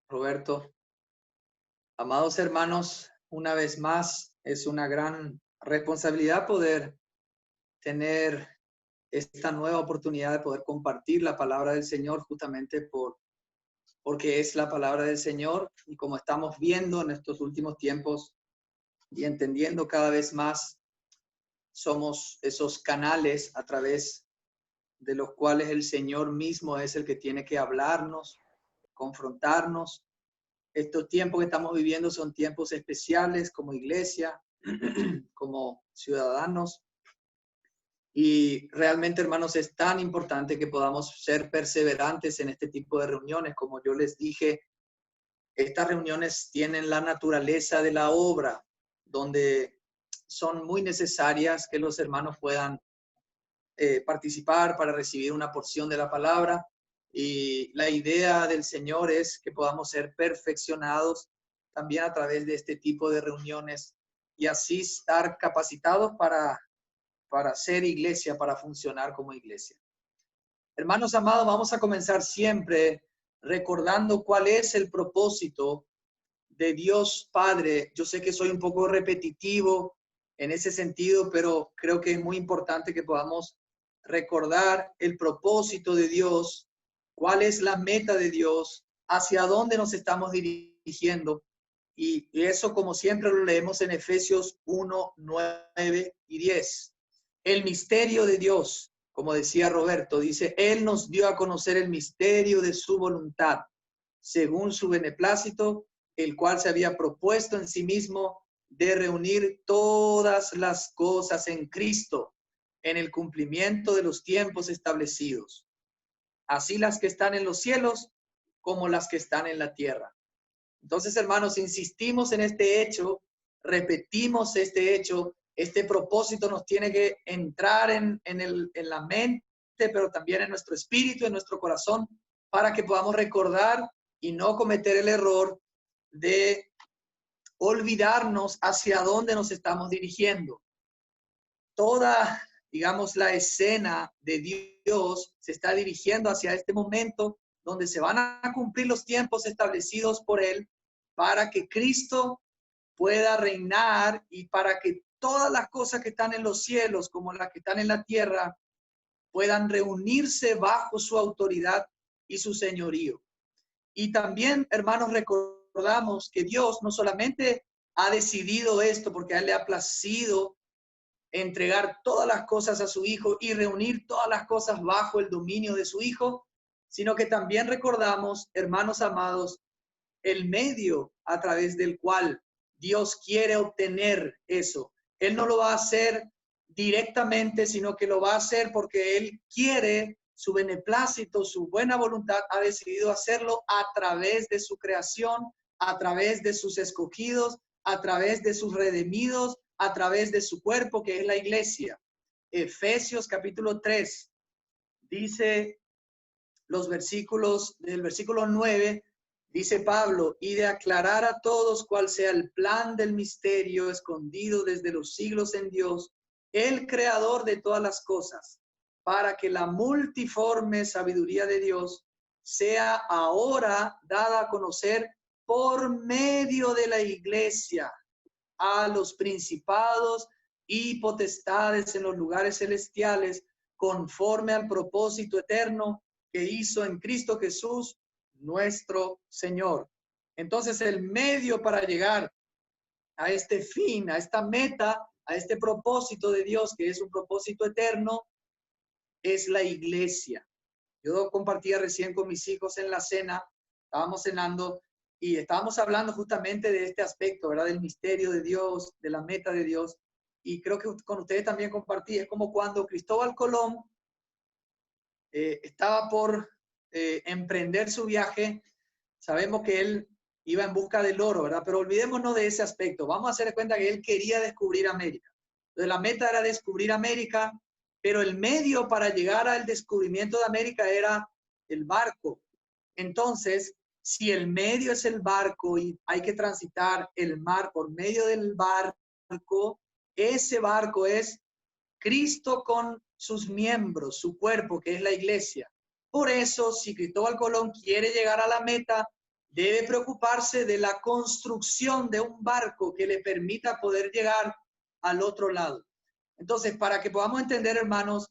Roberto. Amados hermanos, una vez más es una gran responsabilidad poder tener esta nueva oportunidad de poder compartir la palabra del Señor justamente porque es la palabra del Señor, y como estamos viendo en estos últimos tiempos y entendiendo cada vez más, somos esos canales a través de los cuales el Señor mismo es el que tiene que hablarnos, confrontarnos. Estos tiempos que estamos viviendo son tiempos especiales como iglesia, como ciudadanos, y realmente, hermanos, es tan importante que podamos ser perseverantes en este tipo de reuniones. Como yo les dije, estas reuniones tienen la naturaleza de la obra, donde son muy necesarias que los hermanos puedan participar para recibir una porción de la palabra. Y la idea del Señor es que podamos ser perfeccionados también a través de este tipo de reuniones y así estar capacitados para ser iglesia, para funcionar como iglesia. Hermanos amados, vamos a comenzar siempre recordando cuál es el propósito de Dios Padre. Yo sé que soy un poco repetitivo en ese sentido, pero creo que es muy importante que podamos recordar el propósito de Dios, cuál es la meta de Dios, hacia dónde nos estamos dirigiendo. Y eso, como siempre, lo leemos en Efesios 1, 9 y 10. El misterio de Dios, como decía Roberto, dice, Él nos dio a conocer el misterio de su voluntad, según su beneplácito, el cual se había propuesto en sí mismo de reunir todas las cosas en Cristo, en el cumplimiento de los tiempos establecidos, así las que están en los cielos como las que están en la tierra. Entonces, hermanos, insistimos en este hecho, repetimos este hecho, este propósito nos tiene que entrar en la mente, pero también en nuestro espíritu, en nuestro corazón, para que podamos recordar y no cometer el error de olvidarnos hacia dónde nos estamos dirigiendo. Toda, digamos, la escena de Dios se está dirigiendo hacia este momento donde se van a cumplir los tiempos establecidos por Él para que Cristo pueda reinar y para que todas las cosas que están en los cielos como las que están en la tierra puedan reunirse bajo su autoridad y su señorío. Y también, hermanos, recordamos que Dios no solamente ha decidido esto porque a Él le ha placido entregar todas las cosas a su Hijo y reunir todas las cosas bajo el dominio de su Hijo, sino que también recordamos, hermanos amados, el medio a través del cual Dios quiere obtener eso. Él no lo va a hacer directamente, sino que lo va a hacer porque Él quiere, su beneplácito, su buena voluntad, ha decidido hacerlo a través de su creación, a través de sus escogidos, a través de sus redimidos, a través de su cuerpo, que es la iglesia. Efesios capítulo 3 dice los versículos, del versículo 9, dice Pablo, y de aclarar a todos cuál sea el plan del misterio escondido desde los siglos en Dios, el creador de todas las cosas, para que la multiforme sabiduría de Dios sea ahora dada a conocer por medio de la iglesia a los principados y potestades en los lugares celestiales, conforme al propósito eterno que hizo en Cristo Jesús, nuestro Señor. Entonces, el medio para llegar a este fin, a esta meta, a este propósito de Dios, que es un propósito eterno, es la iglesia. Yo compartía recién con mis hijos en la cena, estábamos cenando y estábamos hablando justamente de este aspecto, ¿verdad? Del misterio de Dios, de la meta de Dios. Y creo que con ustedes también compartí, es como cuando Cristóbal Colón estaba por emprender su viaje. Sabemos que él iba en busca del oro, ¿verdad? Pero olvidémonos de ese aspecto. Vamos a hacer de cuenta que él quería descubrir América. Entonces la meta era descubrir América, pero el medio para llegar al descubrimiento de América era el barco. Entonces, si el medio es el barco y hay que transitar el mar por medio del barco, ese barco es Cristo con sus miembros, su cuerpo, que es la iglesia. Por eso, si Cristóbal Colón quiere llegar a la meta, debe preocuparse de la construcción de un barco que le permita poder llegar al otro lado. Entonces, para que podamos entender, hermanos,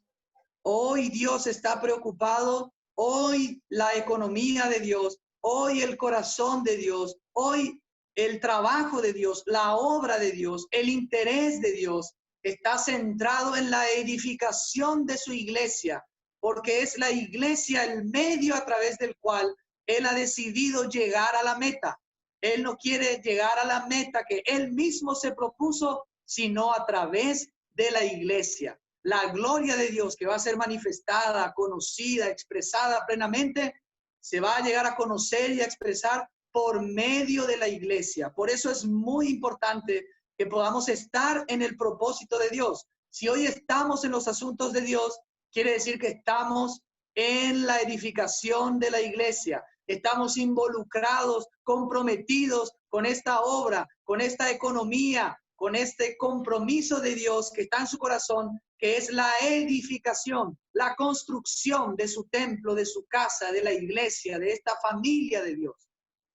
hoy Dios está preocupado, hoy la economía de Dios, hoy el corazón de Dios, hoy el trabajo de Dios, la obra de Dios, el interés de Dios está centrado en la edificación de su iglesia, porque es la iglesia el medio a través del cual Él ha decidido llegar a la meta. Él no quiere llegar a la meta que Él mismo se propuso, sino a través de la iglesia. La gloria de Dios que va a ser manifestada, conocida, expresada plenamente, se va a llegar a conocer y a expresar por medio de la iglesia. Por eso es muy importante que podamos estar en el propósito de Dios. Si hoy estamos en los asuntos de Dios, quiere decir que estamos en la edificación de la iglesia. Estamos involucrados, comprometidos con esta obra, con esta economía, con este compromiso de Dios que está en su corazón, que es la edificación, la construcción de su templo, de su casa, de la iglesia, de esta familia de Dios.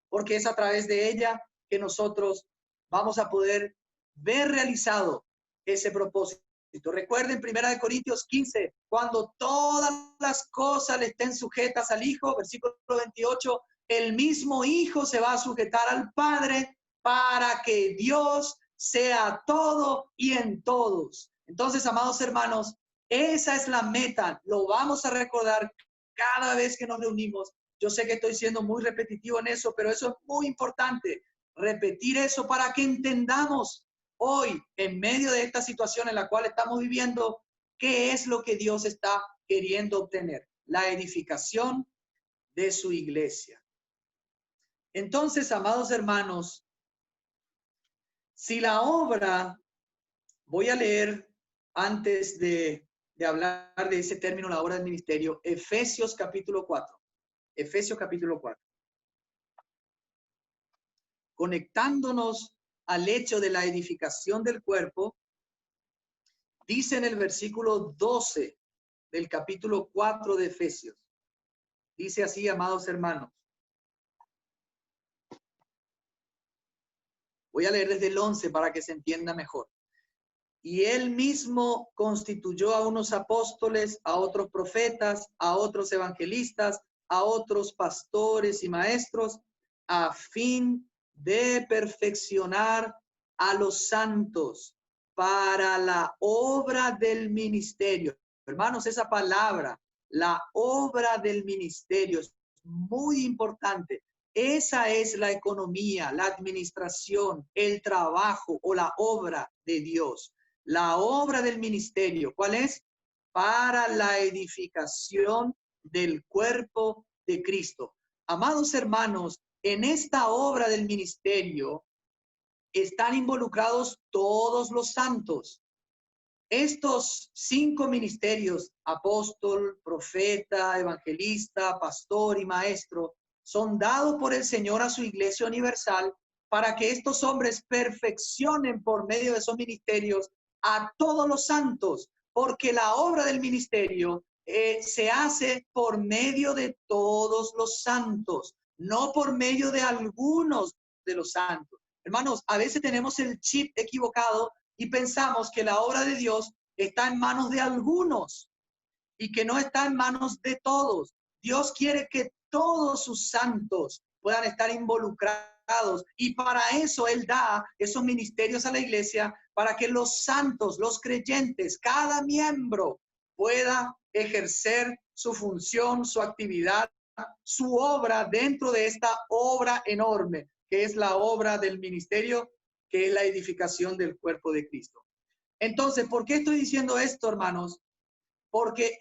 Porque es a través de ella que nosotros vamos a poder ver realizado ese propósito. Recuerden 1 Corintios 15, cuando todas las cosas le estén sujetas al Hijo, versículo 28, el mismo Hijo se va a sujetar al Padre para que Dios sea todo y en todos. Entonces, amados hermanos, esa es la meta. Lo vamos a recordar cada vez que nos reunimos. Yo sé que estoy siendo muy repetitivo en eso, pero eso es muy importante. Repetir eso para que entendamos hoy, en medio de esta situación en la cual estamos viviendo, qué es lo que Dios está queriendo obtener. La edificación de su iglesia. Entonces, amados hermanos, si la obra, voy a leer antes de hablar de ese término, la obra del ministerio, Efesios capítulo 4. Efesios capítulo 4. Conectándonos al hecho de la edificación del cuerpo, dice en el versículo 12 del capítulo 4 de Efesios. Dice así, amados hermanos. Voy a leer desde el 11 para que se entienda mejor. Y él mismo constituyó a unos apóstoles, a otros profetas, a otros evangelistas, a otros pastores y maestros, a fin de perfeccionar a los santos para la obra del ministerio. Hermanos, esa palabra, la obra del ministerio, es muy importante. Esa es la economía, la administración, el trabajo o la obra de Dios. La obra del ministerio, ¿cuál es? Para la edificación del cuerpo de Cristo. Amados hermanos, en esta obra del ministerio están involucrados todos los santos. Estos 5 ministerios, apóstol, profeta, evangelista, pastor y maestro, son dados por el Señor a su iglesia universal para que estos hombres perfeccionen por medio de esos ministerios a todos los santos, porque la obra del ministerio se hace por medio de todos los santos, no por medio de algunos de los santos. Hermanos, a veces tenemos el chip equivocado y pensamos que la obra de Dios está en manos de algunos y que no está en manos de todos. Dios quiere que todos sus santos puedan estar involucrados y para eso Él da esos ministerios a la iglesia, para que los santos, los creyentes, cada miembro pueda ejercer su función, su actividad, su obra dentro de esta obra enorme, que es la obra del ministerio, que es la edificación del cuerpo de Cristo. Entonces, ¿por qué estoy diciendo esto, hermanos? Porque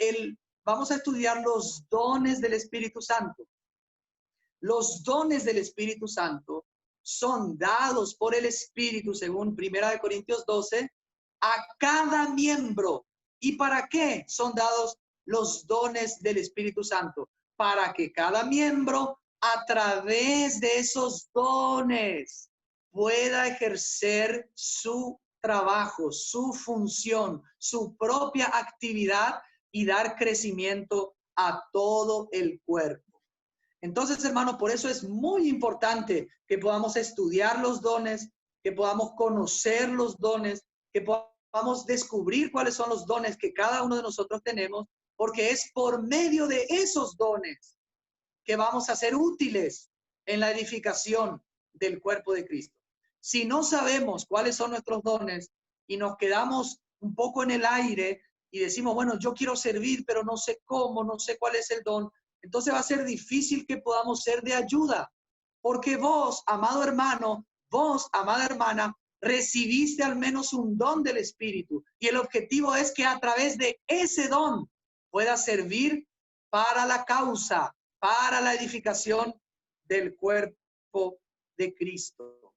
vamos a estudiar los dones del Espíritu Santo. Los dones del Espíritu Santo son dados por el Espíritu, según 1 Corintios 12, a cada miembro. ¿Y para qué son dados los dones del Espíritu Santo? Para que cada miembro, a través de esos dones, pueda ejercer su trabajo, su función, su propia actividad y dar crecimiento a todo el cuerpo. Entonces, hermanos, por eso es muy importante que podamos estudiar los dones, que podamos conocer los dones, que podamos descubrir cuáles son los dones que cada uno de nosotros tenemos, porque es por medio de esos dones que vamos a ser útiles en la edificación del cuerpo de Cristo. Si no sabemos cuáles son nuestros dones y nos quedamos un poco en el aire y decimos, bueno, yo quiero servir, pero no sé cómo, no sé cuál es el don, entonces va a ser difícil que podamos ser de ayuda. Porque vos, amado hermano, vos, amada hermana, recibiste al menos un don del Espíritu. Y el objetivo es que a través de ese don pueda servir para la causa, para la edificación del cuerpo de Cristo.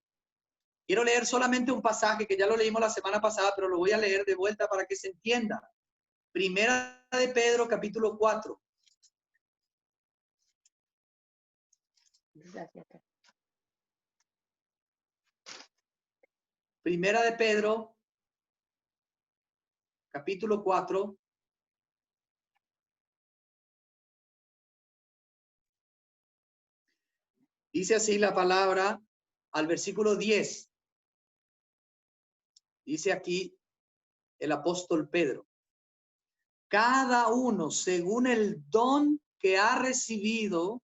Quiero leer solamente un pasaje que ya lo leímos la semana pasada, pero lo voy a leer de vuelta para que se entienda. Primera de Pedro, capítulo 4. Primera de Pedro, capítulo 4. Dice así la palabra al versículo 10. Dice aquí el apóstol Pedro. Cada uno según el don que ha recibido,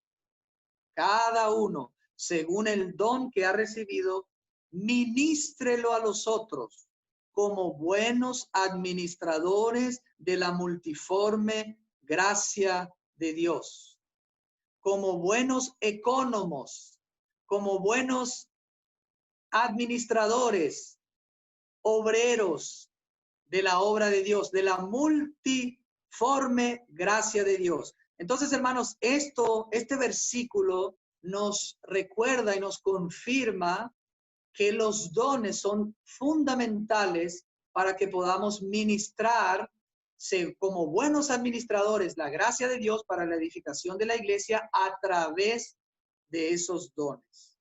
cada uno según el don que ha recibido, ministrelo a los otros como buenos administradores de la multiforme gracia de Dios, como buenos ecónomos, como buenos administradores, obreros de la obra de Dios, de la multiforme gracia de Dios. Entonces, hermanos, este versículo nos recuerda y nos confirma que los dones son fundamentales para que podamos ministrar como buenos administradores la gracia de Dios para la edificación de la iglesia a través de esos dones.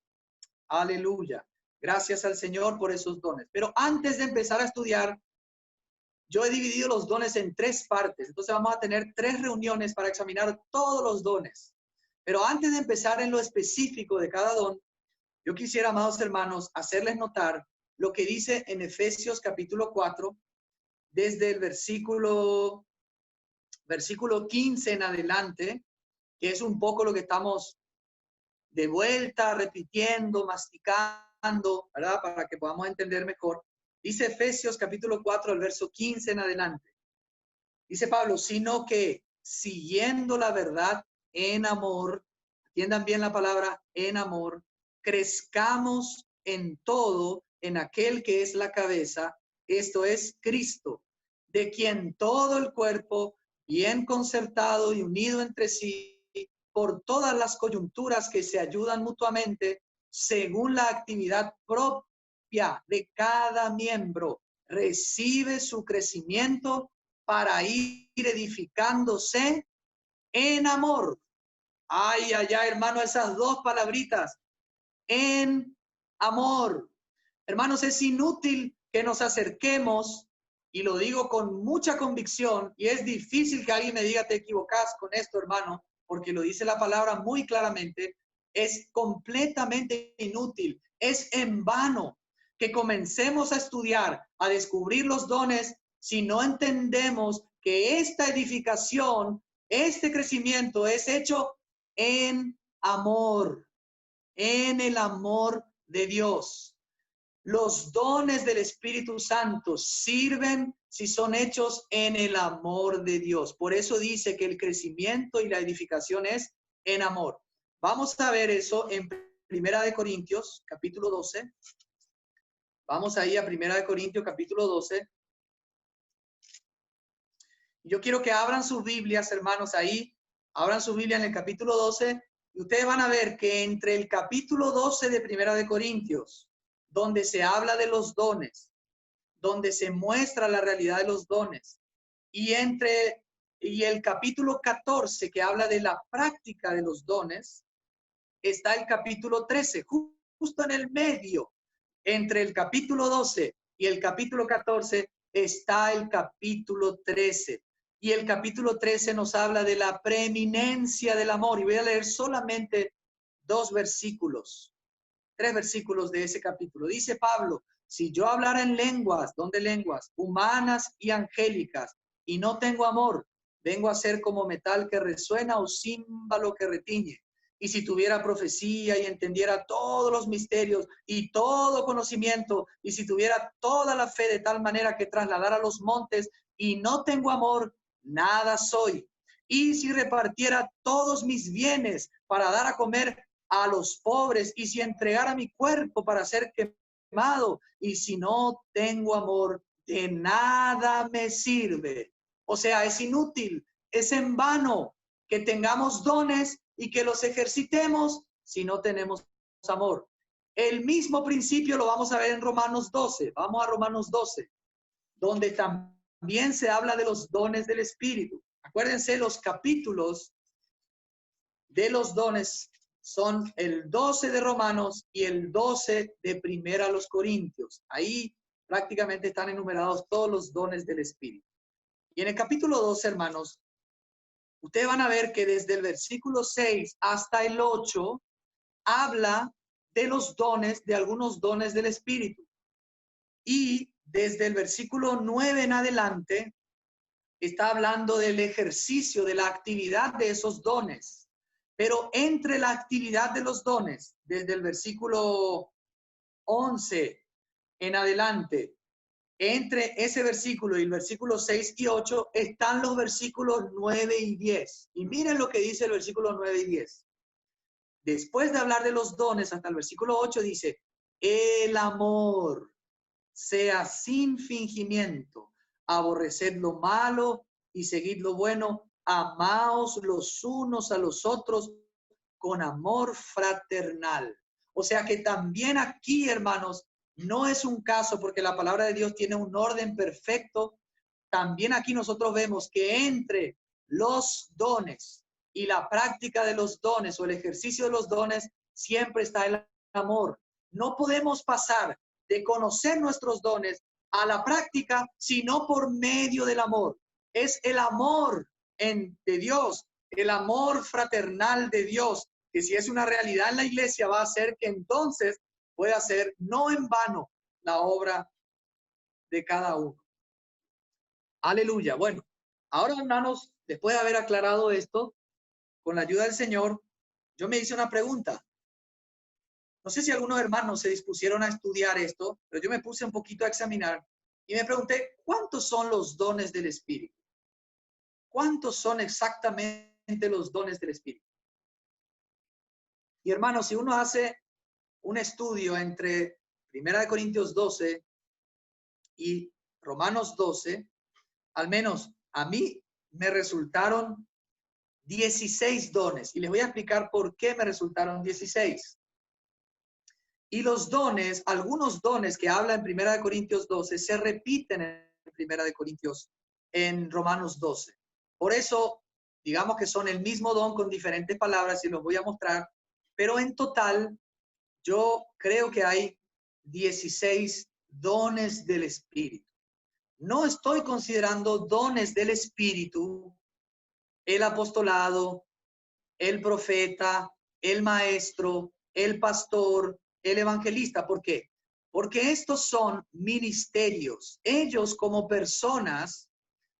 Aleluya. Gracias al Señor por esos dones. Pero antes de empezar a estudiar, yo he dividido los dones en 3 partes. Entonces vamos a tener 3 reuniones para examinar todos los dones. Pero antes de empezar en lo específico de cada don, yo quisiera, amados hermanos, hacerles notar lo que dice en Efesios capítulo 4, desde el versículo 15 en adelante, que es un poco lo que estamos de vuelta, repitiendo, masticando, ¿verdad? Para que podamos entender mejor. Dice Efesios capítulo 4, el verso 15 en adelante. Dice Pablo, sino que siguiendo la verdad en amor, entiendan bien la palabra en amor, crezcamos en todo en aquel que es la cabeza, esto es Cristo, de quien todo el cuerpo, bien concertado y unido entre sí, por todas las coyunturas que se ayudan mutuamente, según la actividad propia de cada miembro, recibe su crecimiento para ir edificándose en amor. Ay, ay, ay, hermano, esas 2 palabritas, en amor. Hermanos, es inútil que nos acerquemos, y lo digo con mucha convicción, y es difícil que alguien me diga, te equivocas con esto, hermano, porque lo dice la palabra muy claramente, es completamente inútil, es en vano que comencemos a estudiar, a descubrir los dones, si no entendemos que esta edificación, este crecimiento es hecho en amor, en el amor de Dios. Los dones del Espíritu Santo sirven si son hechos en el amor de Dios. Por eso dice que el crecimiento y la edificación es en amor. Vamos a ver eso en Primera de Corintios, capítulo 12. Vamos ahí a Primera de Corintios, capítulo 12. Yo quiero que abran sus Biblias, hermanos, ahí. Abran su Biblia en el capítulo 12 y ustedes van a ver que entre el capítulo 12 de Primera de Corintios, donde se habla de los dones, donde se muestra la realidad de los dones, y el capítulo 14, que habla de la práctica de los dones, está el capítulo 13, justo en el medio. Entre el capítulo 12 y el capítulo 14 está el capítulo 13, Y el capítulo 13 nos habla de la preeminencia del amor. Y voy a leer solamente 2 versículos, 3 versículos de ese capítulo. Dice Pablo, si yo hablara en lenguas, ¿dónde lenguas? Humanas y angélicas, y no tengo amor, vengo a ser como metal que resuena o címbalo que retiñe. Y si tuviera profecía y entendiera todos los misterios y todo conocimiento, y si tuviera toda la fe de tal manera que trasladara los montes y no tengo amor, nada soy. Y si repartiera todos mis bienes para dar a comer a los pobres, y si entregara mi cuerpo para ser quemado, y si no tengo amor, de nada me sirve. O sea, es inútil, es en vano que tengamos dones y que los ejercitemos si no tenemos amor. El mismo principio lo vamos a ver en Romanos 12. Vamos a Romanos 12, donde también se habla de los dones del Espíritu. Acuérdense, los capítulos de los dones son el 12 de Romanos y el 12 de Primera a los Corintios. Ahí prácticamente están enumerados todos los dones del Espíritu. Y en el capítulo 12, hermanos, ustedes van a ver que desde el versículo 6 hasta el 8 habla de los dones, de algunos dones del Espíritu. Y desde el versículo 9 en adelante está hablando del ejercicio, de la actividad de esos dones. Pero entre la actividad de los dones, desde el versículo 11 en adelante, entre ese versículo y el versículo 6 y 8, están los versículos 9 y 10. Y miren lo que dice el versículo 9 y 10. Después de hablar de los dones, hasta el versículo 8 dice, el amor sea sin fingimiento, aborreced lo malo y seguid lo bueno, amaos los unos a los otros con amor fraternal. O sea que también aquí, hermanos, no es un caso porque la palabra de Dios tiene un orden perfecto. También aquí nosotros vemos que entre los dones y la práctica de los dones o el ejercicio de los dones siempre está el amor. No podemos pasar de conocer nuestros dones a la práctica, sino por medio del amor. Es el amor de Dios, el amor fraternal de Dios, que si es una realidad en la iglesia va a hacer que entonces pueda ser no en vano la obra de cada uno. Aleluya. Bueno, ahora hermanos, después de haber aclarado esto, con la ayuda del Señor, yo me hice una pregunta. No sé si algunos hermanos se dispusieron a estudiar esto, pero yo me puse un poquito a examinar y me pregunté, ¿cuántos son los dones del Espíritu? ¿Cuántos son exactamente los dones del Espíritu? Y hermanos, si uno hace un estudio entre 1 Corintios 12 y Romanos 12, al menos a mí me resultaron 16 dones. Y les voy a explicar por qué me resultaron 16. Y los dones, algunos dones que habla en 1 Corintios 12, se repiten en 1 Corintios, en Romanos 12. Por eso, digamos que son el mismo don con diferentes palabras y los voy a mostrar, pero en total, yo creo que hay 16 dones del Espíritu. No estoy considerando dones del Espíritu, el apostolado, el profeta, el maestro, el pastor, el evangelista. ¿Por qué? Porque estos son ministerios. Ellos como personas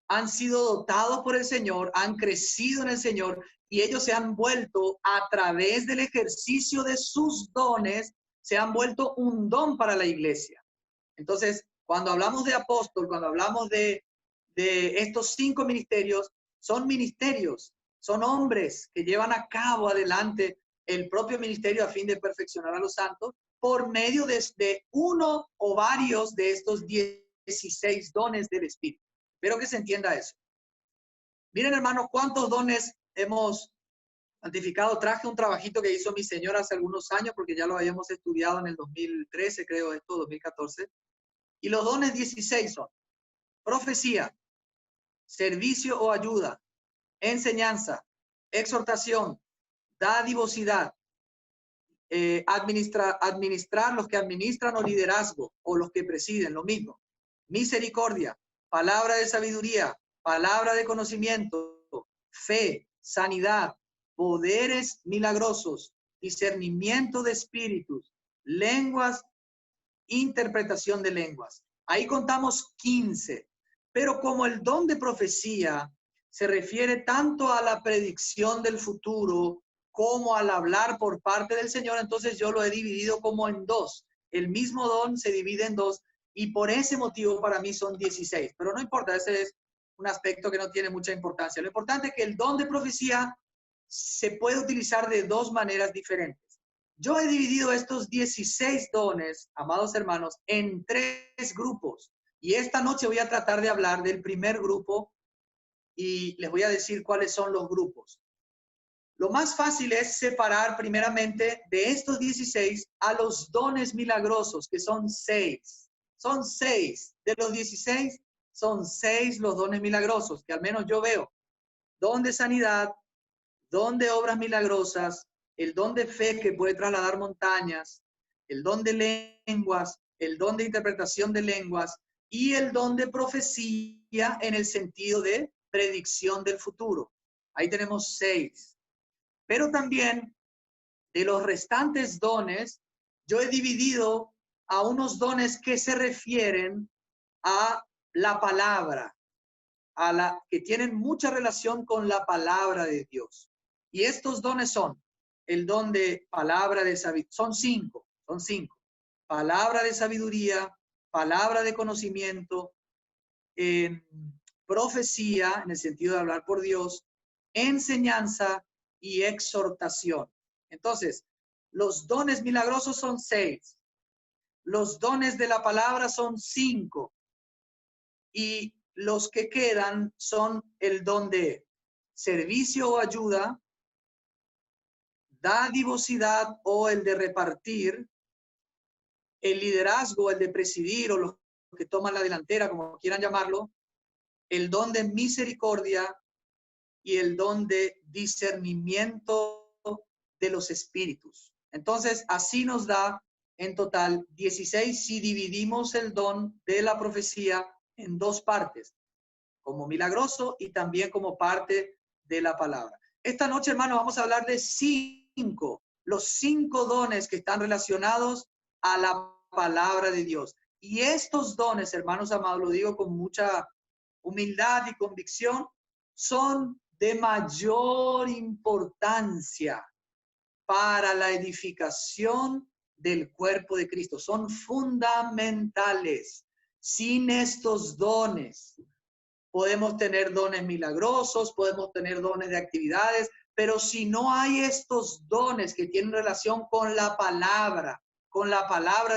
han sido dotados por el Señor, han crecido en el Señor y ellos se han vuelto a través del ejercicio de sus dones, se han vuelto un don para la iglesia. Entonces, cuando hablamos de apóstol, cuando hablamos de estos 5 ministerios, son ministerios, son hombres que llevan a cabo adelante el propio ministerio a fin de perfeccionar a los santos por medio de uno o varios de estos 16 dones del Espíritu. Espero que se entienda eso. Miren, hermanos, cuántos dones hemos cuantificado. Traje un trabajito que hizo mi señora hace algunos años, porque ya lo habíamos estudiado en el 2013, creo, 2014. Y los dones 16 son profecía, servicio o ayuda, enseñanza, exhortación, dadivosidad, administrar los que administran o liderazgo, o los que presiden, lo mismo. Misericordia, palabra de sabiduría, palabra de conocimiento, fe, sanidad, poderes milagrosos, discernimiento de espíritus, lenguas, interpretación de lenguas. Ahí contamos 15. Pero como el don de profecía se refiere tanto a la predicción del futuro como al hablar por parte del Señor, entonces yo lo he dividido como en dos. El mismo don se divide en dos y por ese motivo para mí son 16. Pero no importa, ese es un aspecto que no tiene mucha importancia. Lo importante es que el don de profecía se puede utilizar de dos maneras diferentes. Yo he dividido estos 16 dones, amados hermanos, en 3 grupos. Y esta noche voy a tratar de hablar del primer grupo y les voy a decir cuáles son los grupos. Lo más fácil es separar primeramente de estos 16 a los dones milagrosos, que son 6. Son 6. De los 16, son 6 los dones milagrosos, que al menos yo veo. Don de sanidad, don de obras milagrosas, el don de fe que puede trasladar montañas, el don de lenguas, el don de interpretación de lenguas y el don de profecía en el sentido de predicción del futuro. Ahí tenemos 6. Pero también de los restantes dones, yo he dividido a unos dones que se refieren a la palabra, que tienen mucha relación con la palabra de Dios. Y estos dones son el don de palabra de sabiduría, son 5. Palabra de sabiduría, palabra de conocimiento, profecía, en el sentido de hablar por Dios, enseñanza y exhortación. Entonces, los dones milagrosos son 6. Los dones de la palabra son 5. Y los que quedan son el don de servicio o ayuda, dadivosidad o el de repartir, el liderazgo, el de presidir o los que toman la delantera, como quieran llamarlo, el don de misericordia y el don de discernimiento de los espíritus. Entonces, así nos da en total 16 si dividimos el don de la profecía en 2 partes, como milagroso y también como parte de la palabra. Esta noche, hermanos, vamos a hablar de 5, los 5 dones que están relacionados a la palabra de Dios. Y estos dones, hermanos amados, lo digo con mucha humildad y convicción, son de mayor importancia para la edificación del cuerpo de Cristo. Son fundamentales. Sin estos dones, podemos tener dones milagrosos, podemos tener dones de actividades, pero si no hay estos dones que tienen relación con la palabra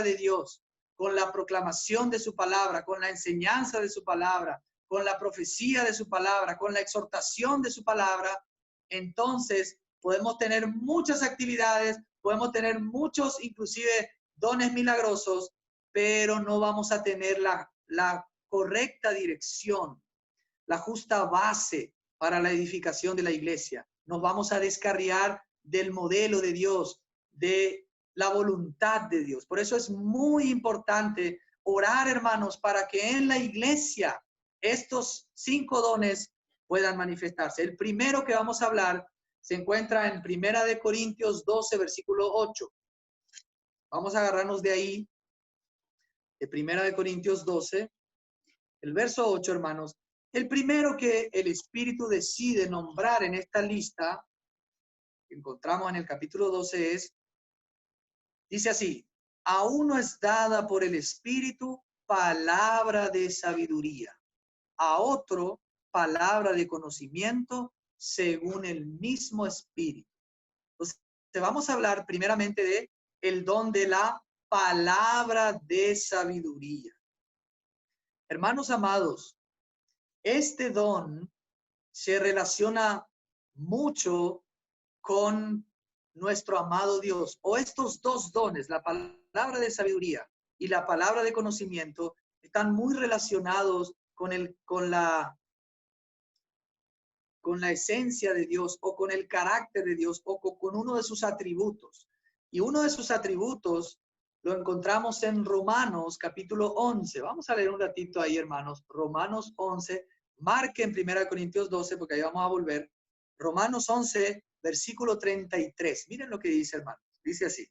de Dios, con la proclamación de su palabra, con la enseñanza de su palabra, con la profecía de su palabra, con la exhortación de su palabra, entonces podemos tener muchas actividades, podemos tener muchos, inclusive, dones milagrosos, pero no vamos a tener la correcta dirección, la justa base para la edificación de la iglesia. Nos vamos a descarriar del modelo de Dios, de la voluntad de Dios. Por eso es muy importante orar, hermanos, para que en la iglesia estos 5 dones puedan manifestarse. El primero que vamos a hablar se encuentra en 1 de Corintios 12, versículo 8. Vamos a agarrarnos de ahí, de 1 de Corintios 12, el verso 8, hermanos. El primero que el Espíritu decide nombrar en esta lista, que encontramos en el capítulo 12, dice así: a uno es dada por el Espíritu palabra de sabiduría, a otro palabra de conocimiento según el mismo Espíritu. Entonces, vamos a hablar primeramente de el don de la palabra de sabiduría. Hermanos amados, este don se relaciona mucho con nuestro amado Dios, o estos 2 dones, la palabra de sabiduría y la palabra de conocimiento, están muy relacionados con la esencia de Dios o con el carácter de Dios o con uno de sus atributos. Y uno de sus atributos lo encontramos en Romanos capítulo 11. Vamos a leer un ratito ahí, hermanos. Romanos 11, marque en 1 Corintios 12, porque ahí vamos a volver. Romanos 11, versículo 33. Miren lo que dice, hermanos. Dice así.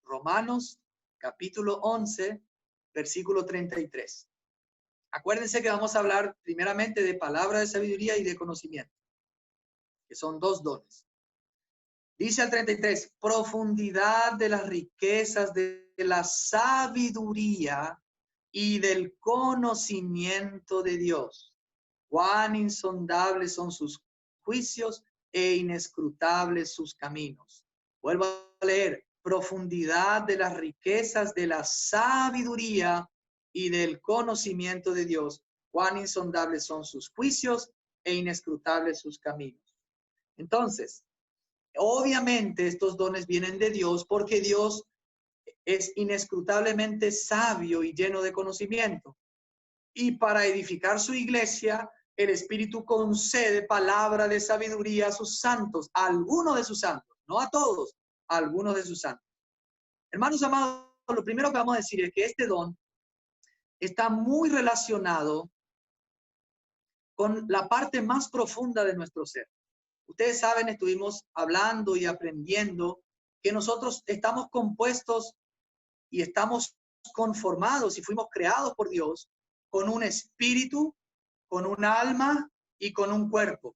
Romanos, capítulo 11, versículo 33. Acuérdense que vamos a hablar primeramente de palabra de sabiduría y de conocimiento, que son dos dones. Dice al 33, profundidad de las riquezas de la sabiduría y del conocimiento de Dios. Cuán insondables son sus juicios e inescrutables sus caminos. Vuelvo a leer, profundidad de las riquezas de la sabiduría y del conocimiento de Dios. Cuán insondables son sus juicios e inescrutables sus caminos. Entonces, obviamente estos dones vienen de Dios porque Dios es inescrutablemente sabio y lleno de conocimiento. Y para edificar su iglesia, el Espíritu concede palabra de sabiduría a sus santos, a algunos de sus santos, no a todos, a algunos de sus santos. Hermanos amados, lo primero que vamos a decir es que este don está muy relacionado con la parte más profunda de nuestro ser. Ustedes saben, estuvimos hablando y aprendiendo que nosotros estamos compuestos y estamos conformados y fuimos creados por Dios con un espíritu, con un alma y con un cuerpo.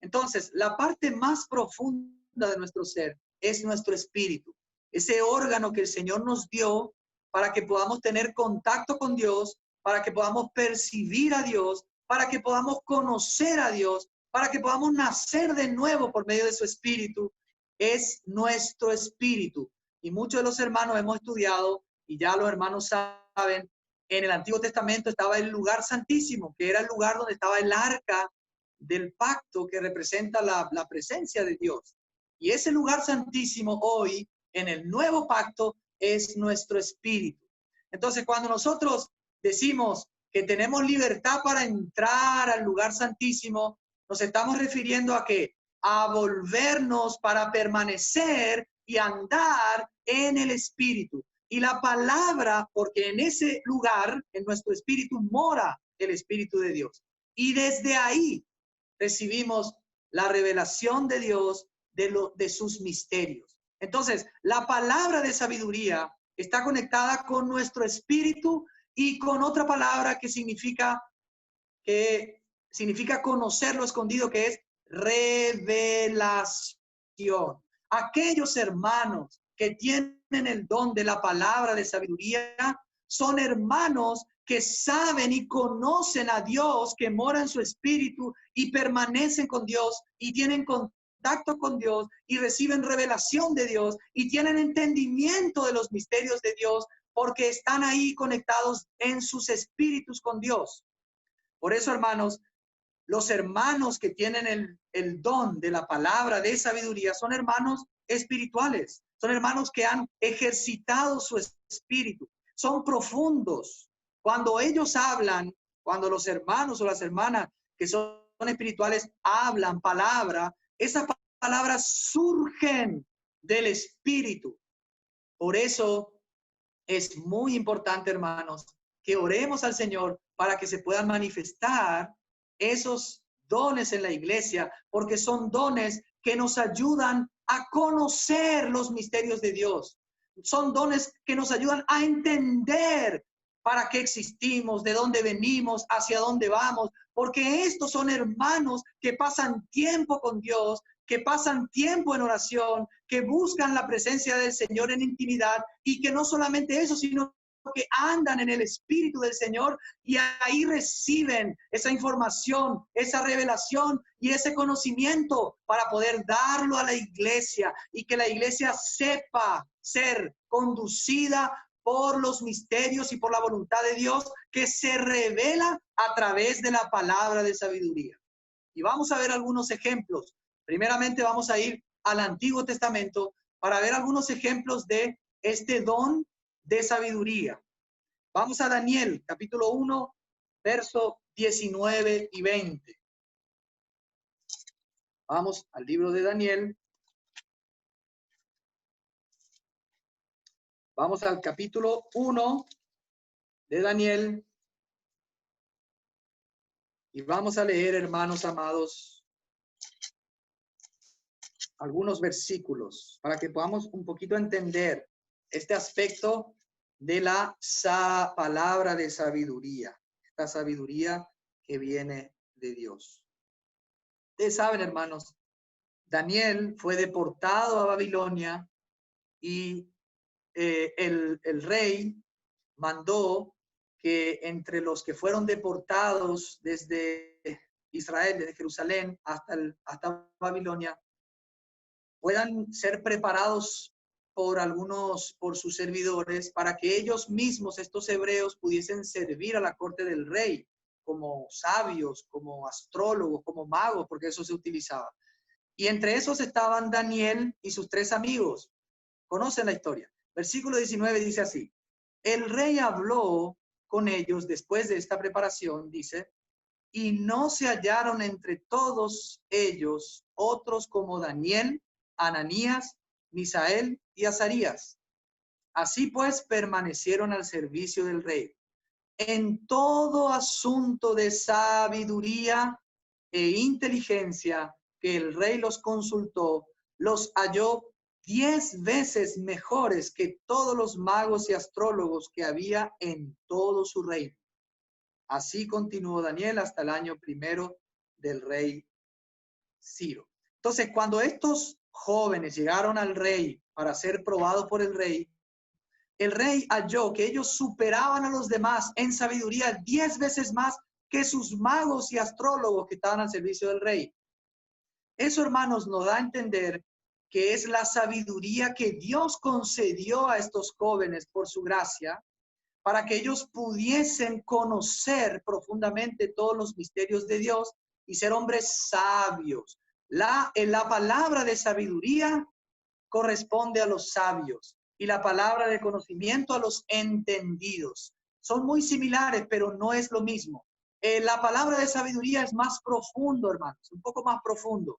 Entonces, la parte más profunda de nuestro ser es nuestro espíritu, ese órgano que el Señor nos dio para que podamos tener contacto con Dios, para que podamos percibir a Dios, para que podamos conocer a Dios, para que podamos nacer de nuevo por medio de su espíritu. Es nuestro espíritu. Y muchos de los hermanos hemos estudiado, y ya los hermanos saben, en el Antiguo Testamento estaba el lugar santísimo, que era el lugar donde estaba el arca del pacto que representa la presencia de Dios. Y ese lugar santísimo hoy, en el nuevo pacto, es nuestro espíritu. Entonces, cuando nosotros decimos que tenemos libertad para entrar al lugar santísimo, nos estamos refiriendo a que a volvernos para permanecer y andar en el espíritu. Y la palabra, porque en ese lugar, en nuestro espíritu, mora el Espíritu de Dios. Y desde ahí recibimos la revelación de Dios de sus misterios. Entonces, la palabra de sabiduría está conectada con nuestro espíritu y con otra palabra que significa conocer lo escondido, que es revelación. Aquellos hermanos que tienen el don de la palabra de sabiduría son hermanos que saben y conocen a Dios, que mora en su espíritu y permanecen con Dios y tienen contacto con Dios y reciben revelación de Dios y tienen entendimiento de los misterios de Dios porque están ahí conectados en sus espíritus con Dios. Por eso, hermanos, los hermanos que tienen el don de la palabra de sabiduría son hermanos espirituales, son hermanos que han ejercitado su espíritu, son profundos. Cuando ellos hablan, cuando los hermanos o las hermanas que son espirituales hablan palabra, esas palabras surgen del espíritu. Por eso es muy importante, hermanos, que oremos al Señor para que se puedan manifestar esos dones en la iglesia, porque son dones que nos ayudan a conocer los misterios de Dios. Son dones que nos ayudan a entender para qué existimos, de dónde venimos, hacia dónde vamos, porque estos son hermanos que pasan tiempo con Dios, que pasan tiempo en oración, que buscan la presencia del Señor en intimidad y que no solamente eso, sino que andan en el Espíritu del Señor y ahí reciben esa información, esa revelación y ese conocimiento para poder darlo a la iglesia y que la iglesia sepa ser conducida por los misterios y por la voluntad de Dios que se revela a través de la palabra de sabiduría. Y vamos a ver algunos ejemplos. Primeramente vamos a ir al Antiguo Testamento para ver algunos ejemplos de este don de sabiduría. Vamos a Daniel, capítulo 1, verso 19 y 20. Vamos al libro de Daniel. Vamos al capítulo 1 de Daniel. Y vamos a leer, hermanos amados, algunos versículos para que podamos un poquito entender este aspecto de la palabra de sabiduría, esta sabiduría que viene de Dios. Ustedes saben, hermanos, Daniel fue deportado a Babilonia y el rey mandó que entre los que fueron deportados desde Israel, desde Jerusalén hasta Babilonia, puedan ser preparados por sus servidores, para que ellos mismos, estos hebreos, pudiesen servir a la corte del rey como sabios, como astrólogos, como magos, porque eso se utilizaba. Y entre esos estaban Daniel y sus 3 amigos. Conocen la historia. Versículo 19 dice así: el rey habló con ellos después de esta preparación, dice, y no se hallaron entre todos ellos otros como Daniel, Ananías, Misael y Azarías. Así pues permanecieron al servicio del rey. En todo asunto de sabiduría e inteligencia que el rey los consultó, los halló 10 veces mejores que todos los magos y astrólogos que había en todo su reino. Así continuó Daniel hasta el año 1 del rey Ciro. Entonces, cuando estos jóvenes llegaron al rey para ser probados por el rey halló que ellos superaban a los demás en sabiduría 10 veces más que sus magos y astrólogos que estaban al servicio del rey. Eso, hermanos, nos da a entender que es la sabiduría que Dios concedió a estos jóvenes por su gracia, para que ellos pudiesen conocer profundamente todos los misterios de Dios y ser hombres sabios. La palabra de sabiduría corresponde a los sabios y la palabra de conocimiento a los entendidos. Son muy similares, pero no es lo mismo. La palabra de sabiduría es más profundo, hermanos, un poco más profundo.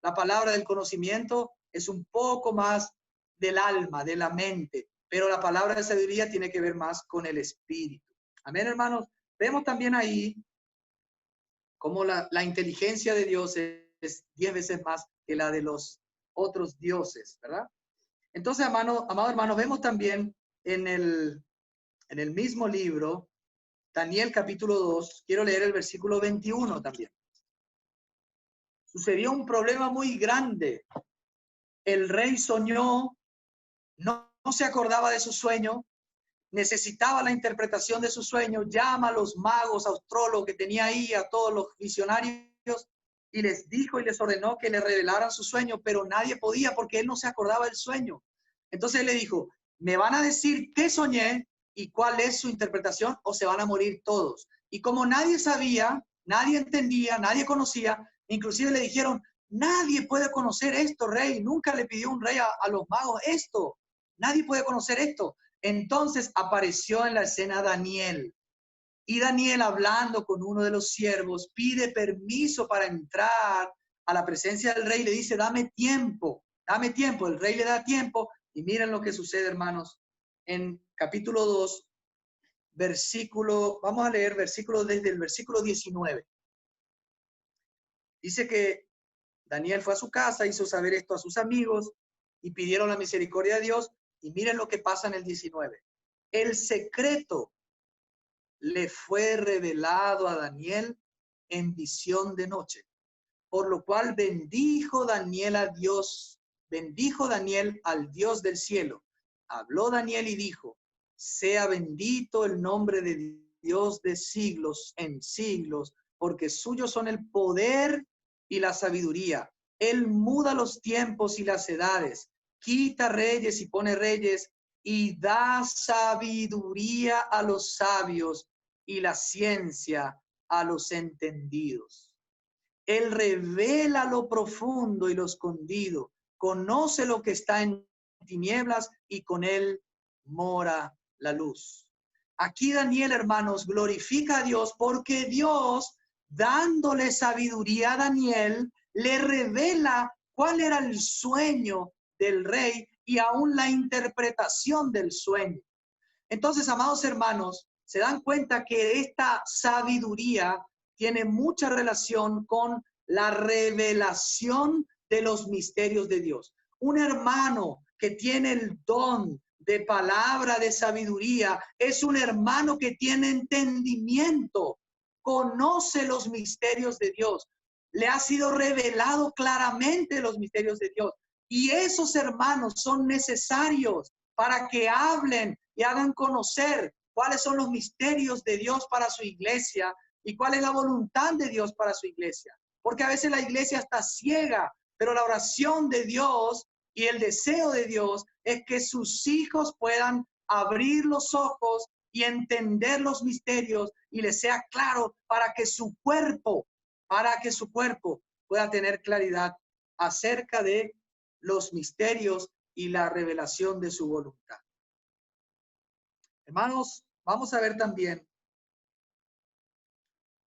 La palabra del conocimiento es un poco más del alma, de la mente, pero la palabra de sabiduría tiene que ver más con el espíritu. Amén, hermanos. Vemos también ahí cómo la inteligencia de Dios es 10 veces más que la de los otros dioses, ¿verdad? Entonces, amado hermano, vemos también en el mismo libro, Daniel capítulo 2, quiero leer el versículo 21 también. Sucedió un problema muy grande. El rey soñó, no se acordaba de su sueño, necesitaba la interpretación de su sueño, llama a los magos, astrólogos que tenía ahí, a todos los visionarios, y les dijo y les ordenó que le revelaran su sueño, pero nadie podía porque él no se acordaba del sueño. Entonces él le dijo, me van a decir qué soñé y cuál es su interpretación o se van a morir todos. Y como nadie sabía, nadie entendía, nadie conocía, inclusive le dijeron, nadie puede conocer esto, rey, nunca le pidió un rey a los magos esto, nadie puede conocer esto. Entonces apareció en la escena Daniel. Y Daniel, hablando con uno de los siervos, pide permiso para entrar a la presencia del rey. Le dice, dame tiempo, dame tiempo. El rey le da tiempo. Y miren lo que sucede, hermanos. En capítulo 2, vamos a leer versículo desde el versículo 19. Dice que Daniel fue a su casa, hizo saber esto a sus amigos y pidieron la misericordia de Dios. Y miren lo que pasa en el 19. El secreto le fue revelado a Daniel en visión de noche, por lo cual bendijo Daniel al Dios del cielo. Habló Daniel y dijo, sea bendito el nombre de Dios de siglos en siglos, porque suyos son el poder y la sabiduría. Él muda los tiempos y las edades, quita reyes y pone reyes, y da sabiduría a los sabios y la ciencia a los entendidos. Él revela lo profundo y lo escondido, conoce lo que está en tinieblas y con él mora la luz. Aquí Daniel, hermanos, glorifica a Dios porque Dios, dándole sabiduría a Daniel, le revela cuál era el sueño del rey y aún la interpretación del sueño. Entonces, amados hermanos, se dan cuenta que esta sabiduría tiene mucha relación con la revelación de los misterios de Dios. Un hermano que tiene el don de palabra de sabiduría es un hermano que tiene entendimiento, conoce los misterios de Dios, le ha sido revelado claramente los misterios de Dios. Y esos hermanos son necesarios para que hablen y hagan conocer cuáles son los misterios de Dios para su iglesia y cuál es la voluntad de Dios para su iglesia. Porque a veces la iglesia está ciega, pero la oración de Dios y el deseo de Dios es que sus hijos puedan abrir los ojos y entender los misterios y les sea claro para que su cuerpo pueda tener claridad acerca de los misterios y la revelación de su voluntad. Hermanos, vamos a ver también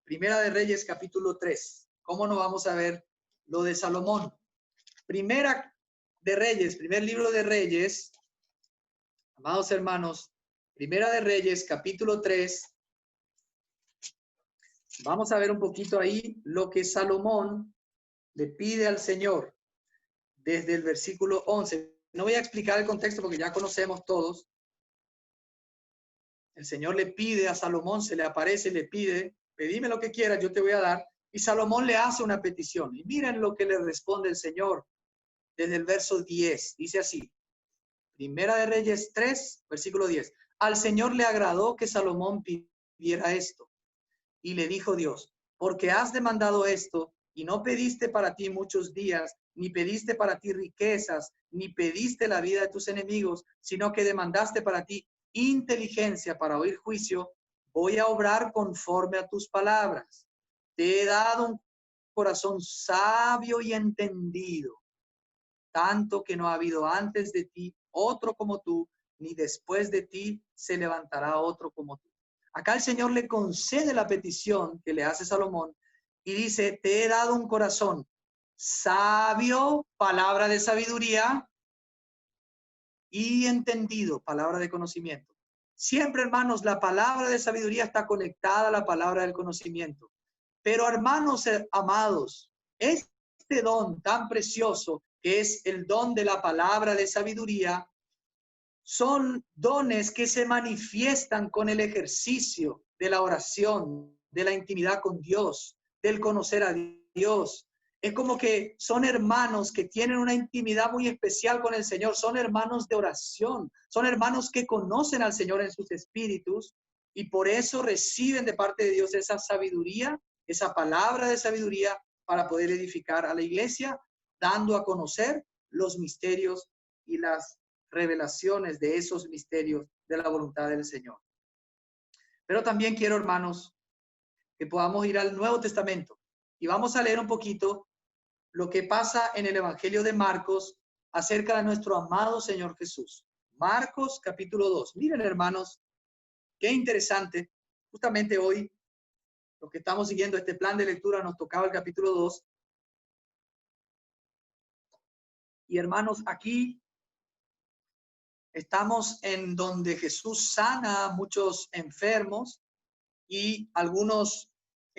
Primera de Reyes, capítulo 3. ¿Cómo no vamos a ver lo de Salomón? Primera de Reyes, primer libro de Reyes, amados hermanos, Primera de Reyes, capítulo 3. Vamos a ver un poquito ahí lo que Salomón le pide al Señor desde el versículo 11. No voy a explicar el contexto porque ya conocemos todos. El Señor le pide a Salomón, se le aparece y le pide, pedime lo que quieras, yo te voy a dar. Y Salomón le hace una petición. Y miren lo que le responde el Señor desde el verso 10. Dice así, Primera de Reyes 3, versículo 10. Al Señor le agradó que Salomón pidiera esto. Y le dijo Dios, porque has demandado esto y no pediste para ti muchos días, ni pediste para ti riquezas, ni pediste la vida de tus enemigos, sino que demandaste para ti inteligencia para oír juicio, voy a obrar conforme a tus palabras. Te he dado un corazón sabio y entendido, tanto que no ha habido antes de ti otro como tú, ni después de ti se levantará otro como tú. Acá el Señor le concede la petición que le hace Salomón y dice, te he dado un corazón sabio, palabra de sabiduría, y entendido, palabra de conocimiento. Siempre, hermanos, la palabra de sabiduría está conectada a la palabra del conocimiento. Pero, hermanos amados, este don tan precioso que es el don de la palabra de sabiduría, son dones que se manifiestan con el ejercicio de la oración, de la intimidad con Dios, del conocer a Dios. Es como que son hermanos que tienen una intimidad muy especial con el Señor, son hermanos de oración, son hermanos que conocen al Señor en sus espíritus y por eso reciben de parte de Dios esa sabiduría, esa palabra de sabiduría para poder edificar a la iglesia, dando a conocer los misterios y las revelaciones de esos misterios de la voluntad del Señor. Pero también quiero, hermanos, que podamos ir al Nuevo Testamento y vamos a leer un poquito lo que pasa en el Evangelio de Marcos acerca de nuestro amado Señor Jesús. Marcos capítulo 2. Miren, hermanos, qué interesante. Justamente hoy, los que estamos siguiendo este plan de lectura, nos tocaba el capítulo 2. Y hermanos, aquí estamos en donde Jesús sana a muchos enfermos y algunos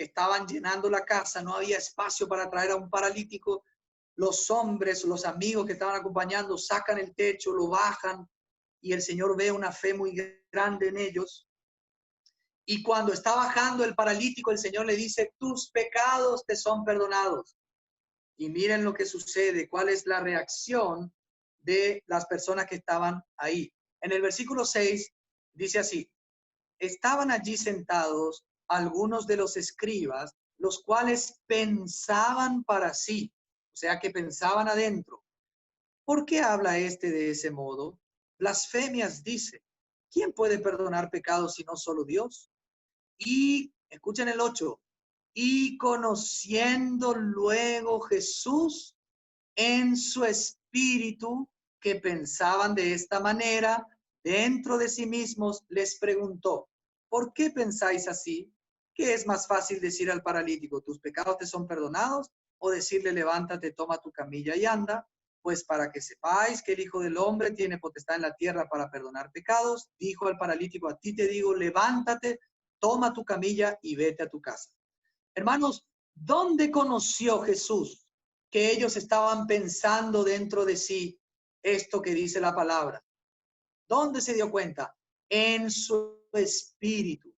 estaban llenando la casa, no había espacio para traer a un paralítico. Los hombres, los amigos que estaban acompañando, sacan el techo, lo bajan y el Señor ve una fe muy grande en ellos. Y cuando está bajando el paralítico, el Señor le dice, tus pecados te son perdonados. Y miren lo que sucede, cuál es la reacción de las personas que estaban ahí. En el versículo 6 dice así, estaban allí sentados algunos de los escribas, los cuales pensaban para sí, o sea que pensaban adentro. ¿Por qué habla este de ese modo? Blasfemias dice. ¿Quién puede perdonar pecados si no solo Dios? Y, escuchen el 8, y conociendo luego Jesús en su espíritu que pensaban de esta manera, dentro de sí mismos les preguntó, ¿por qué pensáis así? ¿Qué es más fácil decir al paralítico, tus pecados te son perdonados? O decirle, levántate, toma tu camilla y anda. Pues para que sepáis que el Hijo del Hombre tiene potestad en la tierra para perdonar pecados, dijo al paralítico, a ti te digo, levántate, toma tu camilla y vete a tu casa. Hermanos, ¿dónde conoció Jesús que ellos estaban pensando dentro de sí esto que dice la palabra? ¿Dónde se dio cuenta? En su espíritu.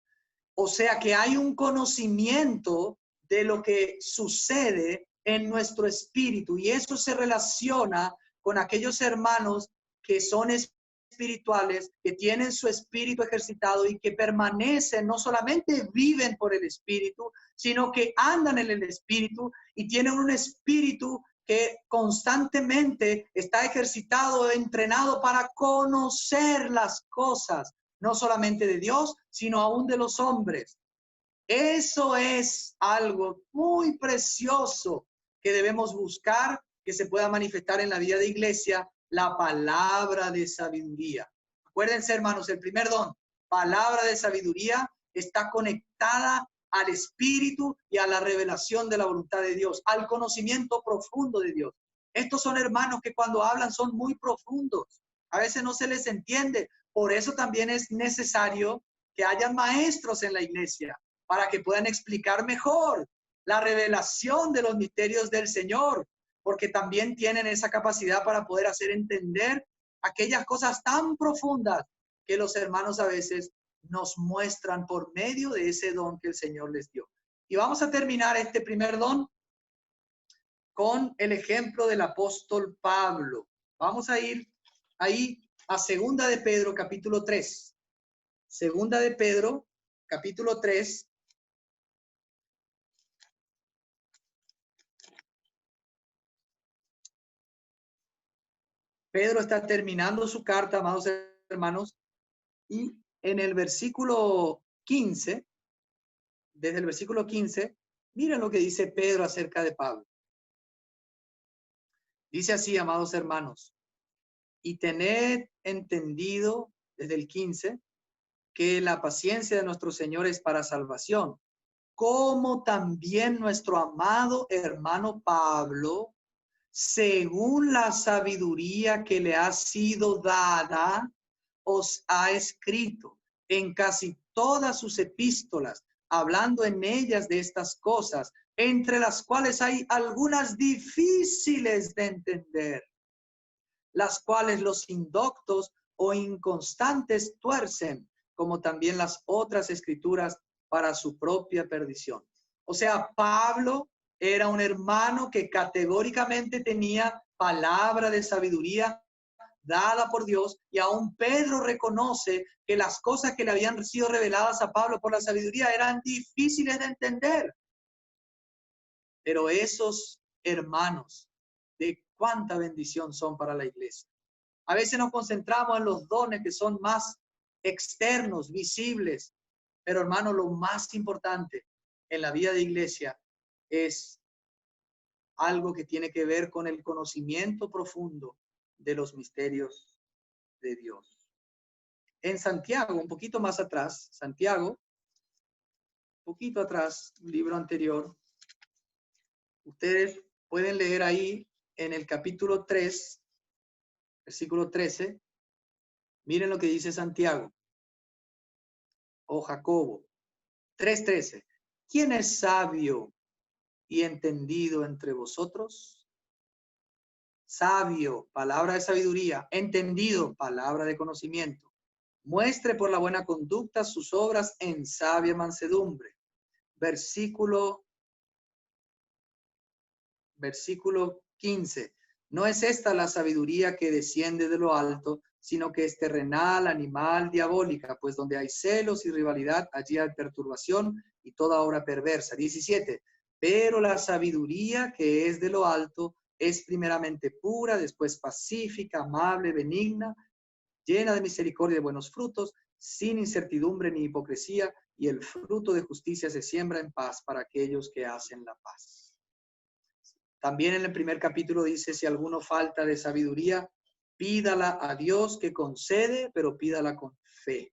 O sea que hay un conocimiento de lo que sucede en nuestro espíritu y eso se relaciona con aquellos hermanos que son espirituales, que tienen su espíritu ejercitado y que permanecen, no solamente viven por el espíritu, sino que andan en el espíritu y tienen un espíritu que constantemente está ejercitado, entrenado para conocer las cosas, no solamente de Dios, sino aún de los hombres. Eso es algo muy precioso que debemos buscar, que se pueda manifestar en la vida de iglesia, la palabra de sabiduría. Acuérdense, hermanos, el primer don, palabra de sabiduría, está conectada al espíritu y a la revelación de la voluntad de Dios, al conocimiento profundo de Dios. Estos son hermanos que cuando hablan son muy profundos. A veces no se les entiende. Por eso también es necesario que haya maestros en la iglesia para que puedan explicar mejor la revelación de los misterios del Señor, porque también tienen esa capacidad para poder hacer entender aquellas cosas tan profundas que los hermanos a veces nos muestran por medio de ese don que el Señor les dio. Y vamos a terminar este primer don con el ejemplo del apóstol Pablo. Vamos a ir ahí a Segunda de Pedro, capítulo 3. Segunda de Pedro, capítulo 3. Pedro está terminando su carta, amados hermanos, y en el versículo 15, desde el versículo 15, miren lo que dice Pedro acerca de Pablo. Dice así, amados hermanos, y tened entendido, desde el 15, que la paciencia de nuestro Señor es para salvación, como también nuestro amado hermano Pablo, según la sabiduría que le ha sido dada, os ha escrito en casi todas sus epístolas, hablando en ellas de estas cosas, entre las cuales hay algunas difíciles de entender, las cuales los indoctos o inconstantes tuercen, como también las otras escrituras para su propia perdición. O sea, Pablo era un hermano que categóricamente tenía palabra de sabiduría dada por Dios, y aún Pedro reconoce que las cosas que le habían sido reveladas a Pablo por la sabiduría eran difíciles de entender. Pero esos hermanos, de cuánta bendición son para la iglesia. A veces nos concentramos en los dones que son más externos, visibles, pero hermano, lo más importante en la vida de iglesia es algo que tiene que ver con el conocimiento profundo de los misterios de Dios. En Santiago, un poquito más atrás, Santiago, un poquito atrás, un libro anterior, ustedes pueden leer ahí en el capítulo 3, versículo 13, miren lo que dice Santiago o Jacobo, 3:13. ¿Quién es sabio y entendido entre vosotros? Sabio, palabra de sabiduría; entendido, palabra de conocimiento. Muestre por la buena conducta sus obras en sabia mansedumbre. Versículo 15. No es esta la sabiduría que desciende de lo alto, sino que es terrenal, animal, diabólica, pues donde hay celos y rivalidad, allí hay perturbación y toda obra perversa. 17. Pero la sabiduría que es de lo alto es primeramente pura, después pacífica, amable, benigna, llena de misericordia y de buenos frutos, sin incertidumbre ni hipocresía, y el fruto de justicia se siembra en paz para aquellos que hacen la paz. También en el primer capítulo dice, si alguno falta de sabiduría, pídala a Dios que concede, pero pídala con fe.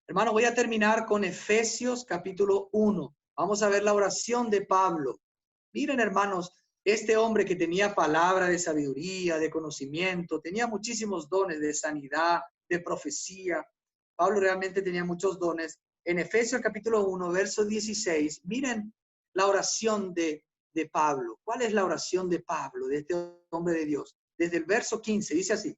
Hermano, voy a terminar con Efesios capítulo 1. Vamos a ver la oración de Pablo. Miren, hermanos, este hombre que tenía palabra de sabiduría, de conocimiento, tenía muchísimos dones de sanidad, de profecía. Pablo realmente tenía muchos dones. En Efesios capítulo 1, verso 16, miren la oración de Pablo. ¿Cuál es la oración de Pablo, de este hombre de Dios? Desde el verso 15, dice así: